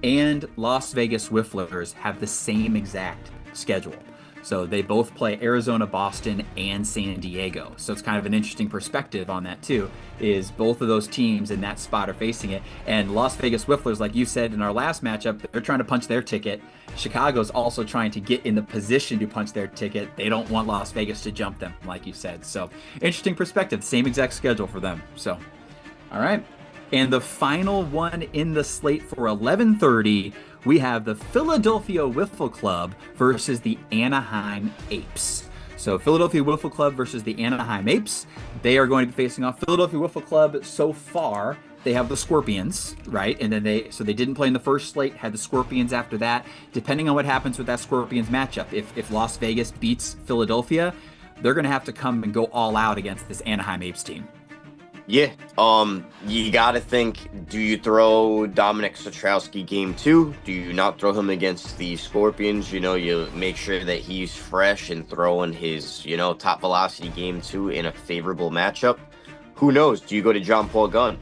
and Las Vegas Wifflers have the same exact schedule. So they both play Arizona, Boston, and San Diego. So it's kind of an interesting perspective on that too, is both of those teams in that spot are facing it. And Las Vegas Wifflers, like you said in our last matchup, they're trying to punch their ticket. Chicago's also trying to get in the position to punch their ticket. They don't want Las Vegas to jump them, like you said. So interesting perspective, same exact schedule for them. So, all right. And the final one in the slate for 11:30, we have the Philadelphia Wiffle Club versus the Anaheim Apes. So Philadelphia Wiffle Club versus the Anaheim Apes. They are going to be facing off. Philadelphia Wiffle Club, so far, they have the Scorpions, right? And then they didn't play in the first slate, had the Scorpions after that. Depending on what happens with that Scorpions matchup, if Las Vegas beats Philadelphia, they're going to have to come and go all out against this Anaheim Apes team. Yeah, you got to think, do you throw Dominic Sotrowski game 2? Do you not throw him against the Scorpions? You make sure that he's fresh and throwing his, top velocity game 2 in a favorable matchup. Who knows? Do you go to John Paul Gunn?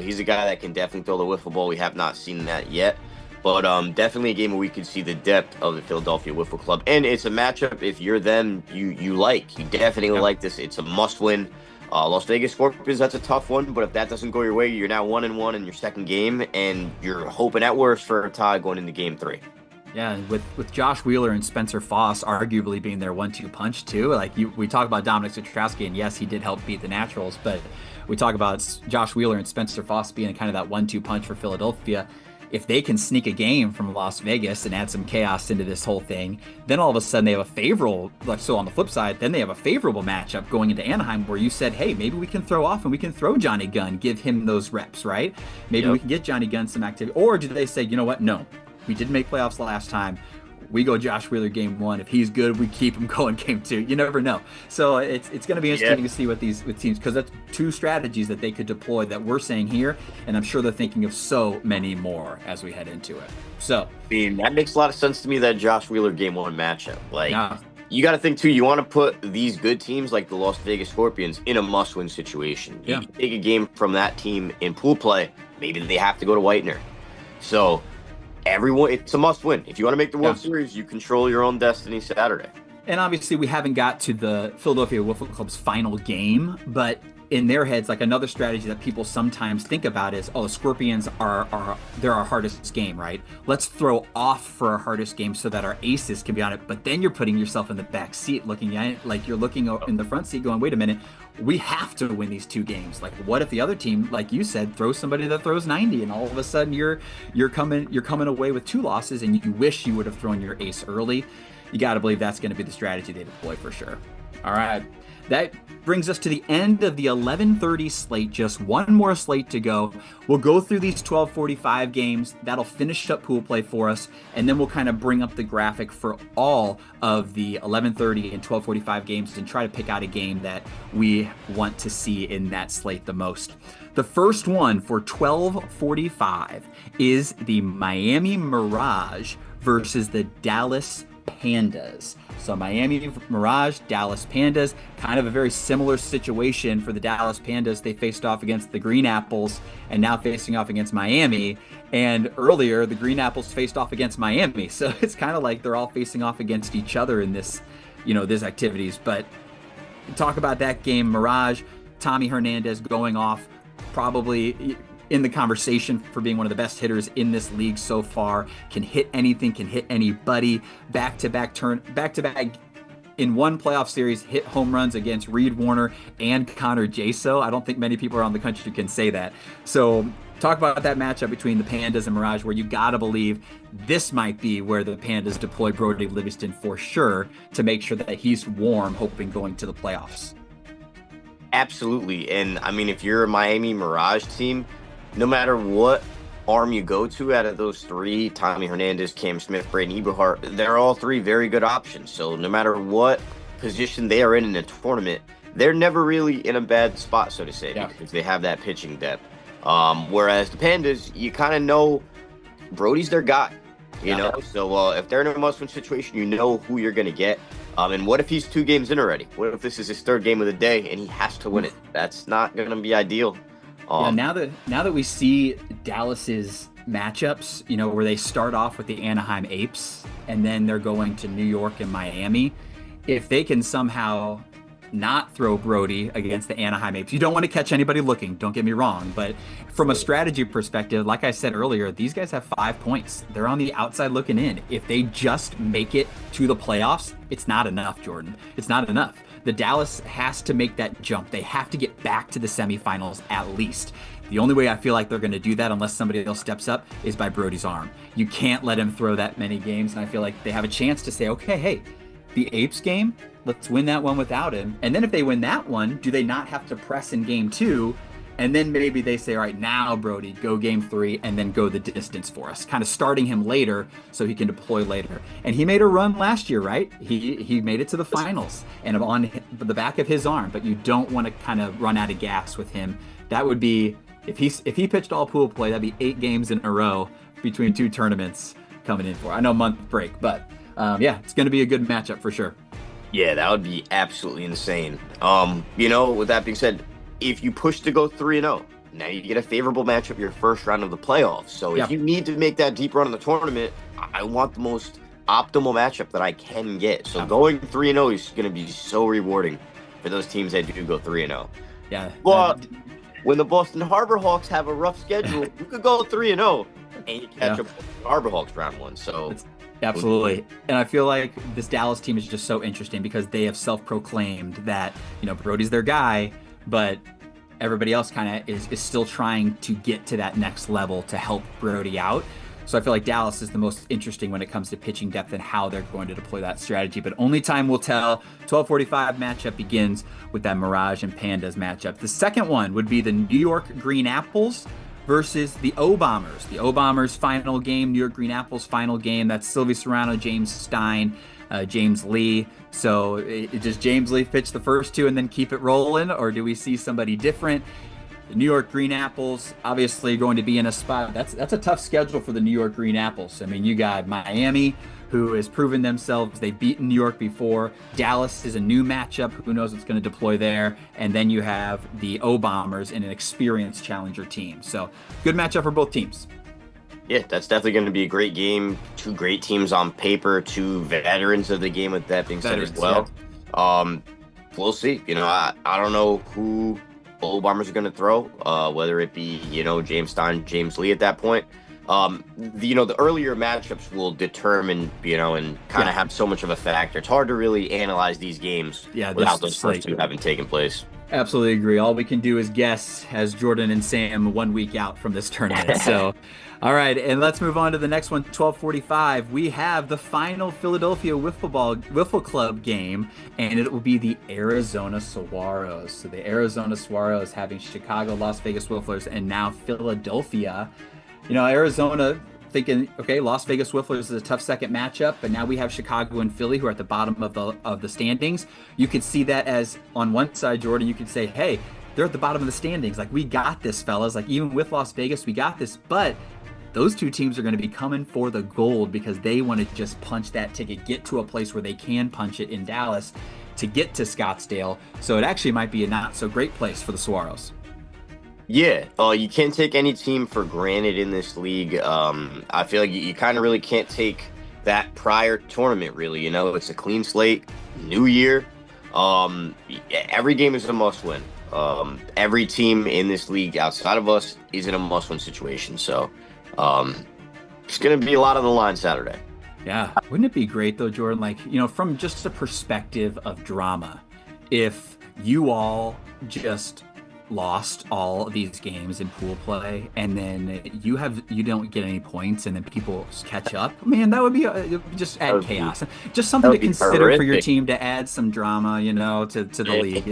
He's a guy that can definitely throw the wiffle ball. We have not seen that yet. But definitely a game where we could see the depth of the Philadelphia Wiffle Club. And it's a matchup, if you're them, you like. You definitely like this. It's a must-win. Las Vegas Scorpions, that's a tough one, but if that doesn't go your way, you're now 1-1 in your second game, and you're hoping at worst for a tie going into game 3. Yeah, with Josh Wheeler and Spencer Foss arguably being their 1-2 punch too. We talk about Dominic Sotrowski, and yes, he did help beat the Naturals, but we talk about Josh Wheeler and Spencer Foss being kind of that 1-2 punch for Philadelphia. If they can sneak a game from Las Vegas and add some chaos into this whole thing, then all of a sudden they have a favorable, so on the flip side, then they have a favorable matchup going into Anaheim where you said, hey, maybe we can throw off and we can throw Johnny Gunn, give him those reps, right? Maybe we can get Johnny Gunn some activity. Or do they say, you know what? No, we didn't make playoffs last time. We go Josh Wheeler game 1. If he's good, we keep him going game 2. You never know. So it's going to be interesting to see what with teams, because that's two strategies that they could deploy that we're saying here, and I'm sure they're thinking of so many more as we head into it. So that makes a lot of sense to me, that Josh Wheeler game 1 matchup. You got to think too, you want to put these good teams like the Las Vegas Scorpions in a must-win situation. You take a game from that team in pool play, maybe they have to go to Whitener. So everyone, it's a must-win. If you want to make the World Series, you control your own destiny Saturday. And obviously, we haven't got to the Philadelphia Wiffle Club's final game, but in their heads, another strategy that people sometimes think about is, the Scorpions they're our hardest game, right? Let's throw off for our hardest game so that our aces can be on it. But then you're putting yourself in the back seat, looking at it like you're looking in the front seat, going, wait a minute, we have to win these 2 games. What if the other team, like you said, throws somebody that throws 90, and all of a sudden you're coming away with 2 losses, and you wish you would have thrown your ace early. You got to believe that's going to be the strategy they deploy for sure. All right. That brings us to the end of the 11:30 slate. Just one more slate to go. We'll go through these 12:45 games. That'll finish up pool play for us, and then we'll kind of bring up the graphic for all of the 11:30 and 12:45 games and try to pick out a game that we want to see in that slate the most. The first one for 12:45 is the Miami Mirage versus the Dallas Pandas. So Miami Mirage, Dallas Pandas, kind of a very similar situation for the Dallas Pandas. They faced off against the Green Apples and now facing off against Miami. And earlier, the Green Apples faced off against Miami. So it's kind of like they're all facing off against each other in this, these activities. But talk about that game, Mirage, Tommy Hernandez going off, probably in the conversation for being one of the best hitters in this league so far. Can hit anything, can hit anybody. Back-to-back in one playoff series hit home runs against Reed Warner and Connor Jaso. I don't think many people around the country can say that. So talk about that matchup between the Pandas and Mirage, where you got to believe this might be where the Pandas deploy Brody Livingston for sure to make sure that he's warm, hoping going to the playoffs. Absolutely. And I mean, if you're a Miami Mirage team, no matter what arm you go to out of those three, Tommy Hernandez, Cam Smith, Braden Eberhardt, they're all three very good options. So no matter what position they are in a tournament, they're never really in a bad spot, so to say, because they have that pitching depth. Whereas the Pandas, you kind of know Brody's their guy, you know? So if they're in a must-win situation, you know who you're going to get. And what if he's 2 games in already? What if this is his 3rd game of the day and he has to win it? That's not going to be ideal. Now that we see Dallas's matchups, you know, where they start off with the Anaheim Apes and then they're going to New York and Miami, if they can somehow not throw Brody against the Anaheim Apes, you don't want to catch anybody looking, don't get me wrong, but from a strategy perspective, like I said earlier, these guys have 5 points. They're on the outside looking in. If they just make it to the playoffs, it's not enough, Jordan. It's not enough. The Dallas has to make that jump. They have to get back to the semifinals at least. The only way I feel like they're going to do that, unless somebody else steps up, is by Brody's arm. You can't let him throw that many games, and I feel like they have a chance to say, okay, hey, the Apes game, let's win that one without him. And then if they win that one, do they not have to press in game 2? And then maybe they say, all right, now Brody, go game 3 and then go the distance for us, kind of starting him later so he can deploy later. And he made a run last year, right? He made it to the finals and on the back of his arm, but you don't want to kind of run out of gas with him. That would be, if he pitched all pool play, that'd be 8 games in a row between 2 tournaments coming in for. I know month break, but yeah, it's going to be a good matchup for sure. Yeah, that would be absolutely insane. You know, with that being said, if you push to go 3-0, now you get a favorable matchup your first round of the playoffs. So if you need to make that deep run in the tournament, I want the most optimal matchup that I can get. So going 3-0 is going to be so rewarding for those teams that do go 3-0. Yeah. But when the Boston Harbor Hawks have a rough schedule, you could go 3-0 and you catch up with the Harbor Hawks round 1. So absolutely. And I feel like this Dallas team is just so interesting because they have self-proclaimed that, you know, Brody's their guy, but everybody else kind of is still trying to get to that next level to help Brody out. So I feel like Dallas is the most interesting when it comes to pitching depth and how they're going to deploy that strategy. But only time will tell. 12:45 matchup begins with that Mirage and Pandas matchup. The second one would be the New York Green Apples versus the O-Bombers. The O-Bombers final game, New York Green Apples final game. That's Sylvie Serrano, James Stein, James Lee. So does James Lee pitch the first 2 and then keep it rolling, or do we see somebody different? The New York Green Apples obviously going to be in a spot. That's a tough schedule for the New York Green Apples. I mean, you got Miami, who has proven themselves. They've beaten New York before. Dallas is a new matchup. Who knows what's going to deploy there? And then you have the O-Bombers in an experienced challenger team. So good matchup for both teams. Yeah, that's definitely going to be a great game. 2 great teams on paper, 2 veterans of the game with that being said as well. Yeah. We'll see. You know, I don't know who O-Bombers are going to throw, whether it be, you know, James Stein, James Lee at that point. The earlier matchups will determine, you know, and kind of have so much of a factor. It's hard to really analyze these games without those first 2 having taken place. Absolutely agree. All we can do is guess as Jordan and Sam 1 week out from this tournament. So, all right, and let's move on to the next one, 12:45. We have the final Philadelphia Wiffle Club game, and it will be the Arizona Saguaros. So the Arizona Saguaros having Chicago, Las Vegas Wifflers, and now Philadelphia. You know, Arizona thinking, okay, Las Vegas Wifflers is a tough second matchup, but now we have Chicago and Philly who are at the bottom of the standings. You could see that as on one side, Jordan, you could say, hey, they're at the bottom of the standings. Like, we got this, fellas. Like, even with Las Vegas, we got this. But those 2 teams are going to be coming for the gold because they want to just punch that ticket, get to a place where they can punch it in Dallas to get to Scottsdale. So it actually might be a not so great place for the Saguaros. Yeah, you can't take any team for granted in this league. I feel like you kind of really can't take that prior tournament, really. You know, it's a clean slate, new year. Every game is a must-win. Every team in this league outside of us is in a must-win situation. So it's going to be a lot on the line Saturday. Yeah. Wouldn't it be great though, Jordan? Like, from just a perspective of drama, if you all just lost all of these games in pool play and then you don't get any points and then people catch up, man, that would be it would just That add would be chaos. Just that something to would be consider for your horrific. team to add some drama, to the league.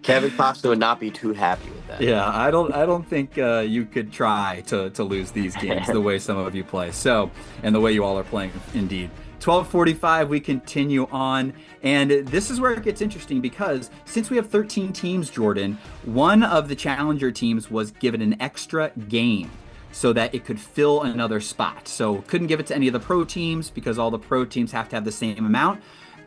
Kevin Costner would not be too happy with that. Yeah, I don't think you could try to lose these games the way some of you play. So, and the way you all are playing, indeed. 12:45, we continue on, and this is where it gets interesting because since we have 13 teams, Jordan, one of the challenger teams was given an extra game so that it could fill another spot. So couldn't give it to any of the pro teams because all the pro teams have to have the same amount.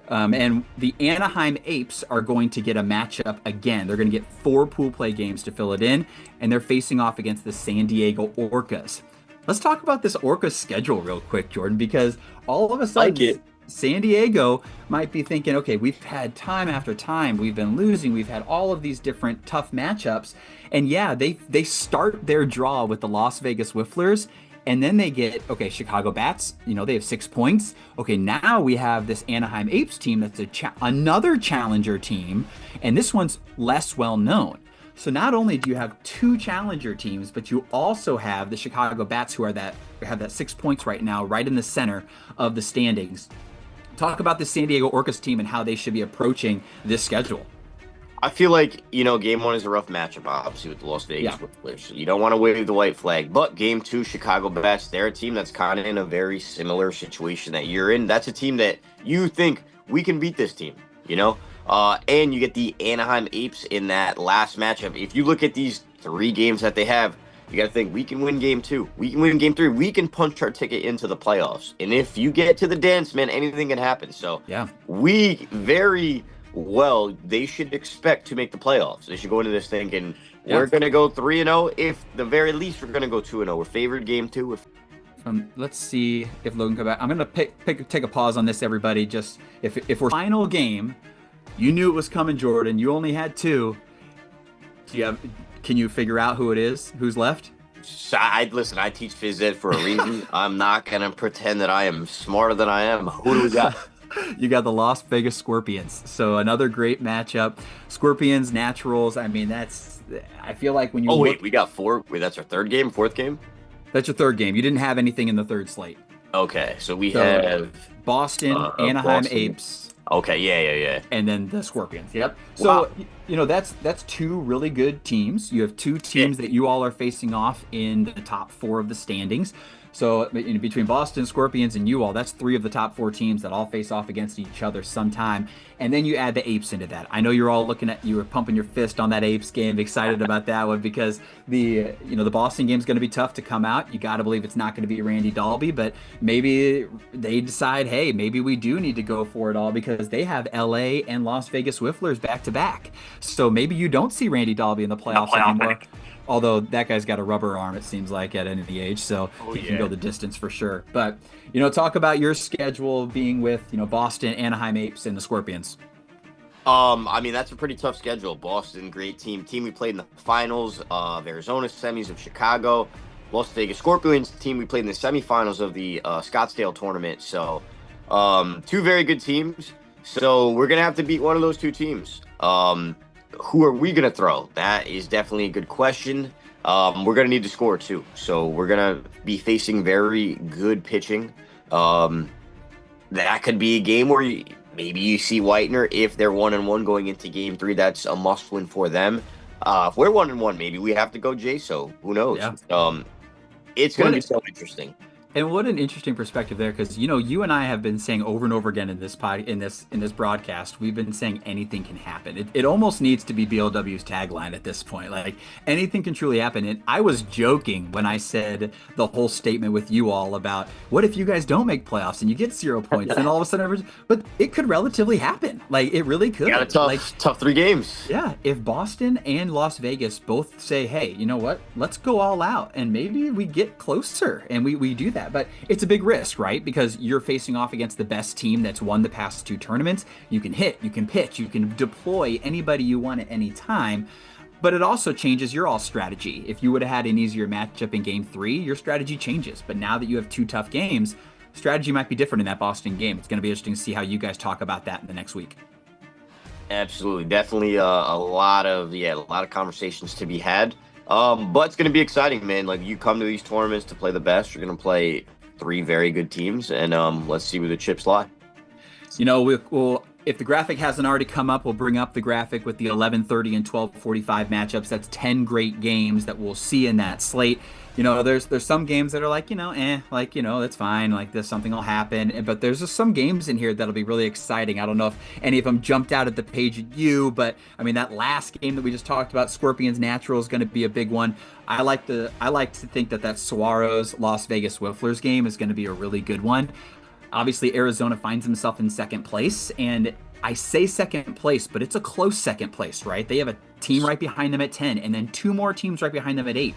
And the Anaheim Apes are going to get a matchup again. They're going to get 4 pool play games to fill it in, and they're facing off against the San Diego Orcas. Let's talk about this Orcas schedule real quick, Jordan, because all of a Like sudden, it. San Diego might be thinking, okay, we've had time after time, we've been losing, we've had all of these different tough matchups, and yeah, they start their draw with the Las Vegas Whifflers, and then they get, okay, Chicago Bats, they have 6 points. Okay, now we have this Anaheim Apes team that's another challenger team, and this one's less well known. So not only do you have 2 challenger teams, but you also have the Chicago Bats who have that 6 points right now, right in the center of the standings. Talk about the San Diego Orcas team and how they should be approaching this schedule. I feel like, game one is a rough matchup, obviously, with the Las Vegas Yeah. Whifflers. You don't want to wave the white flag. But game two, Chicago Bats, they're a team that's kind of in a very similar situation that you're in. That's a team that you think we can beat this team, you know? And you get the Anaheim Apes in that last matchup. If you look at these 3 games that they have, you got to think we can win game 2. We can win game 3. We can punch our ticket into the playoffs. And if you get to the dance, man, anything can happen. So Yeah. we very well, they should expect to make the playoffs. They should go into this thinking we're going to go 3-0. If the very least, we're going to go 2-0. We're favored game 2. Let's see if Logan come back. I'm gonna take a pause on this, everybody. Just if we're final game, you knew it was coming, Jordan. You only had 2. Can you figure out who it is? Who's left? So listen, I teach phys ed for a reason. I'm not going to pretend that I am smarter than I am. Who do we got? You got the Las Vegas Scorpions. So another great matchup. Scorpions, Naturals. I mean, I feel like when you Wait, we got 4. Wait, that's our 3rd game, 4th game? That's your 3rd game. You didn't have anything in the 3rd slate. Okay, so we have Boston, Anaheim Boston. Apes, Okay, yeah. and then the Scorpions. Yep. Wow. So, that's 2 really good teams. You have 2 teams that you all are facing off in the top 4 of the standings. So between Boston, Scorpions, and you all, that's 3 of the top 4 teams that all face off against each other sometime. And then you add the Apes into that. I know you're all you were pumping your fist on that Apes game, excited about that one because the Boston game's going to be tough to come out. You got to believe it's not going to be Randy Dalby, but maybe they decide, hey, maybe we do need to go for it all because they have LA and Las Vegas Whifflers back to back. So maybe you don't see Randy Dalby in the playoffs anymore. Although that guy's got a rubber arm, it seems like, at any age, so he can go the distance for sure. But, talk about your schedule being with, Boston, Anaheim Apes, and the Scorpions. I mean, that's a pretty tough schedule. Boston, great team. Team we played in the finals of Arizona, semis of Chicago. Las Vegas Scorpions, team we played in the semifinals of the Scottsdale tournament. So, 2 very good teams. So we're going to have to beat one of those 2 teams. Who are we going to throw? That is definitely a good question. We're going to need to score, too. So we're going to be facing very good pitching. That could be a game where maybe you see Whitener. If they're 1-1 going into game 3, that's a must win for them. If we're 1-1, maybe we have to go J-So. Who knows? Yeah. It's going to be so interesting. And what an interesting perspective there, because you and I have been saying over and over again in this broadcast, we've been saying anything can happen. It almost needs to be BLW's tagline at this point. Like anything can truly happen. And I was joking when I said the whole statement with you all about what if you guys don't make playoffs and you get 0 points, and all of a sudden, but it could relatively happen. Like it really could. Got a tough 3 games. Yeah, if Boston and Las Vegas both say, hey, you know what? Let's go all out, and maybe we get closer, and we do that. But it's a big risk, right? Because you're facing off against the best team that's won the past 2 tournaments. You can hit, you can pitch, you can deploy anybody you want at any time. But it also changes your all strategy. If you would have had an easier matchup in game three, your strategy changes. But now that you have two tough games, strategy might be different in that Boston game. It's going to be interesting to see how you guys talk about that in the next week. Absolutely, definitely a lot of conversations to be had. But it's going to be exciting, man. Like you come to these tournaments to play the best. You're going to play three very good teams, and let's see where the chips lie. We'll if the graphic hasn't already come up, we'll bring up the graphic with the 11:30 and 12:45 matchups. That's 10 great games that we'll see in that slate. There's some games that are like, that's fine. Like this, something will happen. But there's just some games in here that'll be really exciting. I don't know if any of them jumped out at the page at you, but I mean that last game that we just talked about, Scorpions Natural, is going to be a big one. I like to think that Saguaro's Las Vegas Whifflers game is going to be a really good one. Obviously, Arizona finds himself in second place, and I say second place, but it's a close second place, right? They have a team right behind them at 10, and then two more teams right behind them at 8.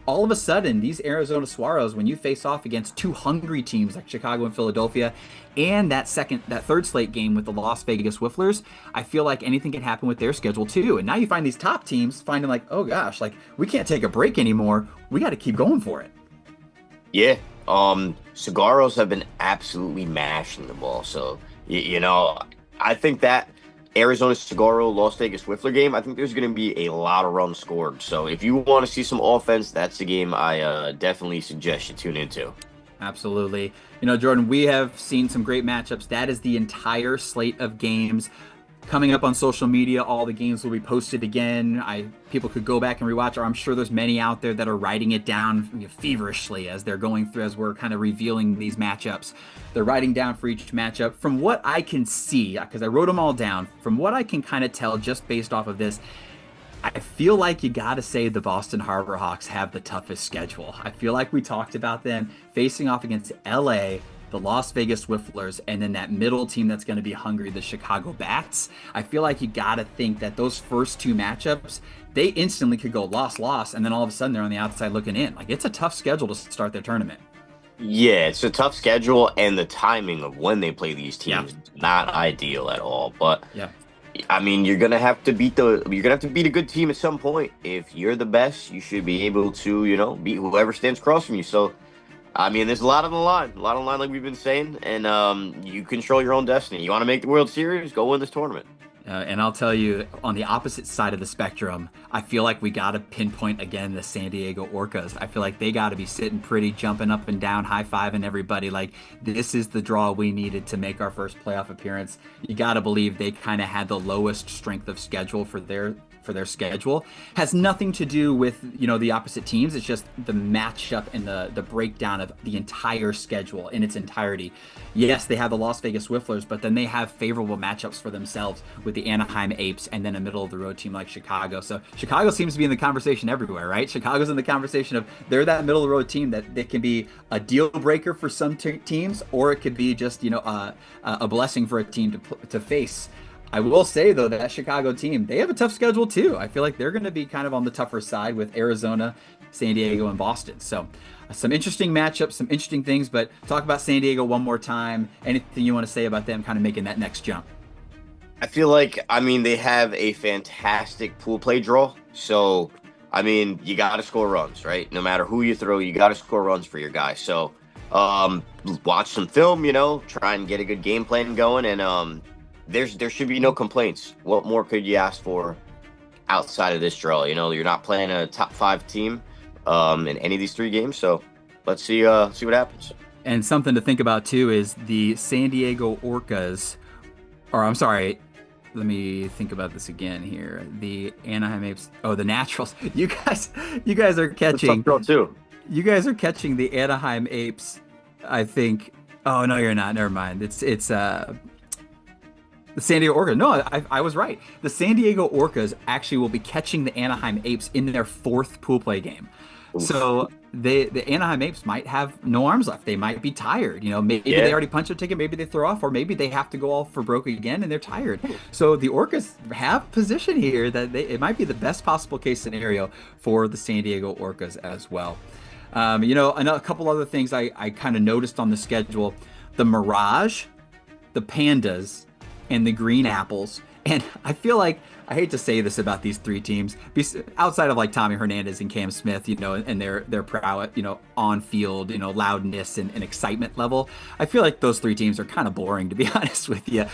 All of a sudden, these Arizona Saguaros, when you face off against two hungry teams like Chicago and Philadelphia, and that third slate game with the Las Vegas Whifflers, I feel like anything can happen with their schedule too. And now you find these top teams finding like, oh gosh, like we can't take a break anymore. We got to keep going for it. Yeah. Cigarros have been absolutely mashing the ball. So, I think that Arizona Cigarro Las Vegas Whiffler game, I think there's going to be a lot of runs scored. So, if you want to see some offense, that's the game I definitely suggest you tune into. Absolutely. Jordan, we have seen some great matchups. That is the entire slate of games. Coming up on social media, all the games will be posted again. People could go back and rewatch, or I'm sure there's many out there that are writing it down feverishly as they're going through, as we're kind of revealing these matchups. They're writing down for each matchup. From what I can see, because I wrote them all down, from what I can kind of tell just based off of this, I feel like you got to say the Boston Harbor Hawks have the toughest schedule. I feel like we talked about them facing off against LA, the Las Vegas Whifflers, and then that middle team that's going to be hungry, the Chicago Bats. I feel like you got to think that those first two matchups, they instantly could go loss, and then all of a sudden they're on the outside looking in. Like it's a tough schedule to start their tournament. Yeah, it's a tough schedule, and the timing of when they play these teams is not ideal at all. But yeah. I mean, you're gonna have to beat a good team at some point. If you're the best, you should be able to, beat whoever stands across from you. So, I mean, there's a lot on the line, like we've been saying, and you control your own destiny. You want to make the World Series? Go win this tournament. And I'll tell you, on the opposite side of the spectrum, I feel like we got to pinpoint again the San Diego Orcas. I feel like they got to be sitting pretty, jumping up and down, high-fiving everybody. Like, this is the draw we needed to make our first playoff appearance. You got to believe they kind of had the lowest strength of schedule for their schedule. Has nothing to do with the opposite teams. It's just the matchup and the breakdown of the entire schedule in its entirety. Yes, they have the Las Vegas Whifflers, but then they have favorable matchups for themselves with the Anaheim Apes and then a middle of the road team like Chicago. So Chicago seems to be in the conversation everywhere, right? Chicago's in the conversation of they're that middle of the road team that can be a deal breaker for some teams, or it could be just a blessing for a team to face. I will say, though, that Chicago team, they have a tough schedule, too. I feel like they're going to be kind of on the tougher side with Arizona, San Diego, and Boston. So some interesting matchups, some interesting things, but talk about San Diego one more time. Anything you want to say about them kind of making that next jump? I feel like, they have a fantastic pool play draw. So, you got to score runs, right? No matter who you throw, you got to score runs for your guys. So, watch some film, try and get a good game plan going, and there should be no complaints. What more could you ask for outside of this draw? You're not playing a top 5 team in any of these 3 games, so let's see what happens. And something to think about too is the San Diego Orcas, or I'm sorry, let me think about this again here. The Anaheim Apes, the Naturals. You guys are catching. Draw too. You guys are catching the Anaheim Apes, I think. Oh no, you're not. Never mind. It's the San Diego Orcas. No, I was right. The San Diego Orcas actually will be catching the Anaheim Apes in their 4th pool play game. Oof. So the Anaheim Apes might have no arms left. They might be tired. Maybe they already punched their ticket. Maybe they throw off, or maybe they have to go all for broke again and they're tired. So the Orcas have position here that it might be the best possible case scenario for the San Diego Orcas as well. A couple other things I kind of noticed on the schedule: the Mirage, the Pandas, and the Green Apples. And I feel like I hate to say this about these three teams, outside of like Tommy Hernandez and Cam Smith, and their prowess, on field, loudness and excitement level. I feel like those three teams are kind of boring, to be honest with you,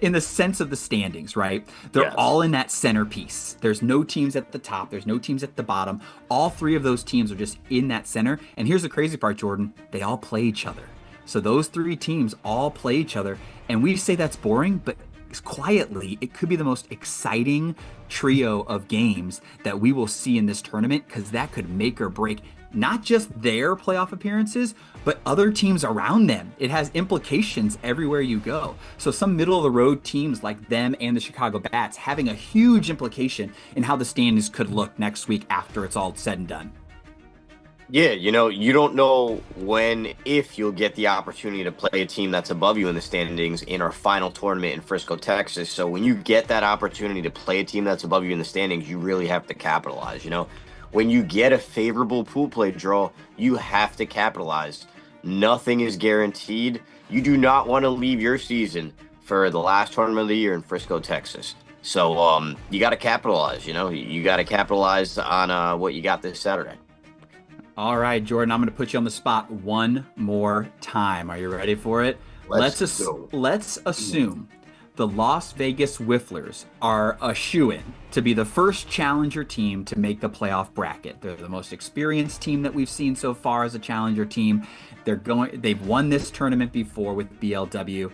in the sense of the standings, right? They're Yes. all in that centerpiece. There's no teams at the top. There's no teams at the bottom. All three of those teams are just in that center. And here's the crazy part, Jordan. They all play each other. So those three teams all play each other. And we say that's boring, but quietly, it could be the most exciting trio of games that we will see in this tournament because that could make or break not just their playoff appearances, but other teams around them. It has implications everywhere you go. So some middle of the road teams like them and the Chicago Bats having a huge implication in how the standings could look next week after it's all said and done. Yeah, you don't know when, if you'll get the opportunity to play a team that's above you in the standings in our final tournament in Frisco, Texas. So when you get that opportunity to play a team that's above you in the standings, you really have to capitalize. When you get a favorable pool play draw, you have to capitalize. Nothing is guaranteed. You do not want to leave your season for the last tournament of the year in Frisco, Texas. So you got to capitalize. You got to capitalize on what you got this Saturday. All right, Jordan, I'm going to put you on the spot one more time. Are you ready for it? Let's go. Let's assume the Las Vegas Whifflers are a shoo-in to be the first challenger team to make the playoff bracket. They're the most experienced team that we've seen so far as a challenger team. They've won this tournament before with BLW.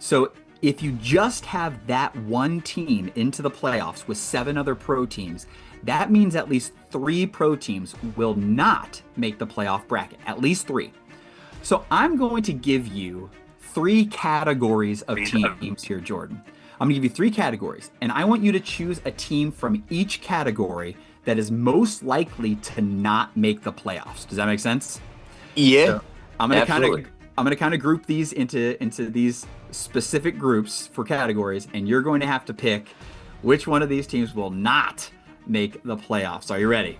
So if you just have that one team into the playoffs with 7 other pro teams, that means at least 3 pro teams will not make the playoff bracket. At least 3. So I'm going to give you 3 categories of teams here, Jordan. I'm going to give you 3 categories, and I want you to choose a team from each category that is most likely to not make the playoffs. Does that make sense? Yeah, So I'm going to kind of absolutely. group these into these specific groups for categories, and you're going to have to pick which one of these teams will not make the playoffs. Are you ready?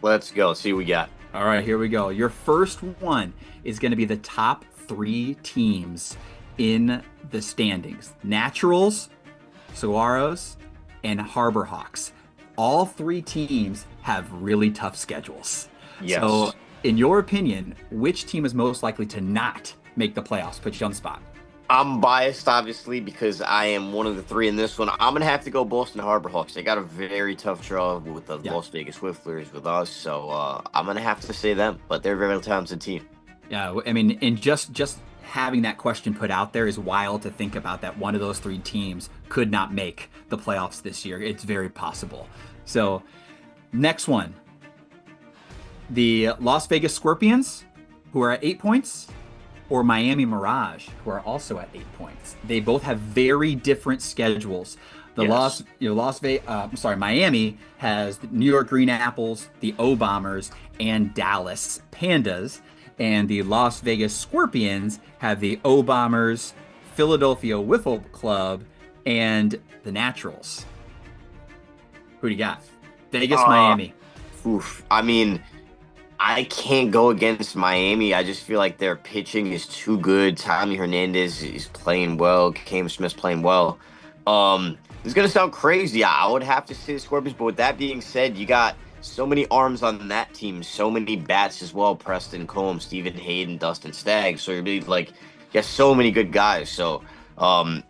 Let's go. See what we got. All right, here we go. Your first one is going to be the top 3 teams in the standings: Naturals, Saguaros, and Harbor Hawks. All 3 teams have really tough schedules. So, Yes. in your opinion, which team is most likely to not make the playoffs? Put you on the spot. I'm biased, obviously, because I am one of the 3 in this one. I'm gonna have to go Boston Harbor Hawks. They got a very tough draw with the Yeah. Las Vegas Whifflers with us, so I'm gonna have to say them. But they're a very talented team. Yeah, I mean, and just having that question put out there is wild to think about that one of those 3 teams could not make the playoffs this year. It's very possible. So, next one, the Las Vegas Scorpions, who are at 8 points, or Miami Mirage, who are also at 8 points. They both have very different schedules. The Yes. Miami has the New York Green Apples, the O Bombers, and Dallas Pandas, and the Las Vegas Scorpions have the O Bombers, Philadelphia Wiffle Club, and the Naturals. Who do you got? Vegas, Uh, Miami. Oof. I mean, I can't go against Miami. I just feel like their pitching is too good. Tommy Hernandez is playing well. Cam Smith's playing well. It's gonna sound crazy. I would have to say the Scorpions, but with that being said, you got so many arms on that team, so many bats as well. Preston Combs, Stephen Hayden, Dustin Staggs. So you're really like, you got so many good guys. So um,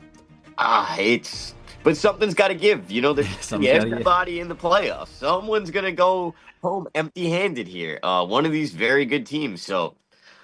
it's but something's got to give. There's Someone's got to get. everybody in the playoffs. Someone's gonna go home empty-handed here. One of these very good teams. So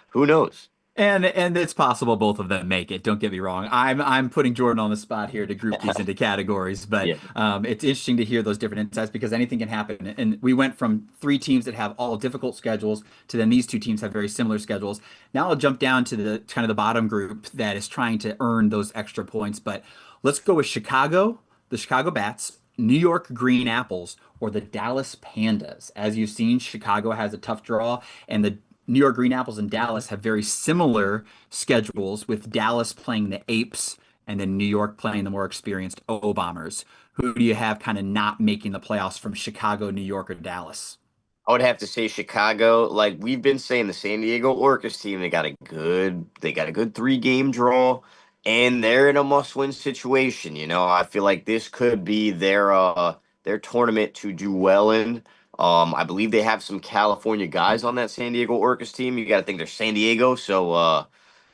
who knows? And it's possible both of them make it. Don't get me wrong. I'm putting Jordan on the spot here to group these into categories, but Yeah. it's interesting to hear those different insights because anything can happen. And we went from 3 teams that have all difficult schedules to then these 2 teams have very similar schedules. Now I'll jump down to the kind of the bottom group that is trying to earn those extra points. But let's go with Chicago, the Chicago Bats, New York Green Apples, or the Dallas Pandas. As you've seen, Chicago has a tough draw, and the New York Green Apples and Dallas have very similar schedules, with Dallas playing the Apes and then New York playing the more experienced O Bombers. Who do you have kind of not making the playoffs from Chicago, New York, or Dallas? I would have to say Chicago. Like we've been saying, the San Diego Orcas team, they got a good 3-game draw. and they're in a must-win situation. I feel like this could be their tournament to do well in. I believe they have some California guys on that San Diego Orcas team. You got to think they're San Diego, so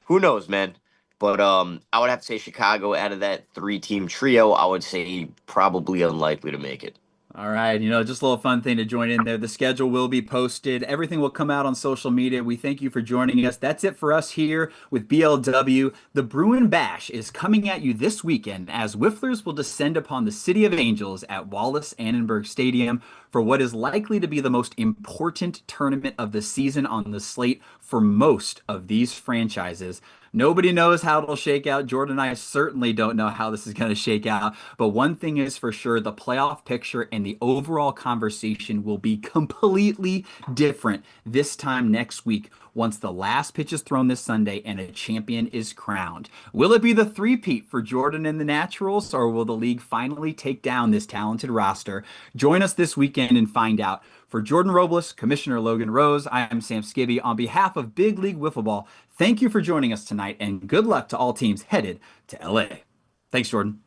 who knows, man? But I would have to say Chicago out of that three-team trio, I would say probably unlikely to make it. All right, just a little fun thing to join in there. The schedule will be posted. Everything will come out on social media. We thank you for joining us. That's it for us here with BLW. The Bruin Bash is coming at you this weekend as Whifflers will descend upon the City of Angels at Wallace Annenberg Stadium for what is likely to be the most important tournament of the season on the slate for most of these franchises. Nobody knows how it'll shake out. Jordan and I certainly don't know how this is going to shake out. But one thing is for sure, the playoff picture and the overall conversation will be completely different this time next week once the last pitch is thrown this Sunday and a champion is crowned. Will it be the three-peat for Jordan and the Naturals, or will the league finally take down this talented roster? Join us this weekend and find out. For Jordan Robles, Commissioner Logan Rose, I am Sam Skibby. On behalf of Big League Wiffle Ball, thank you for joining us tonight, and good luck to all teams headed to LA. Thanks, Jordan.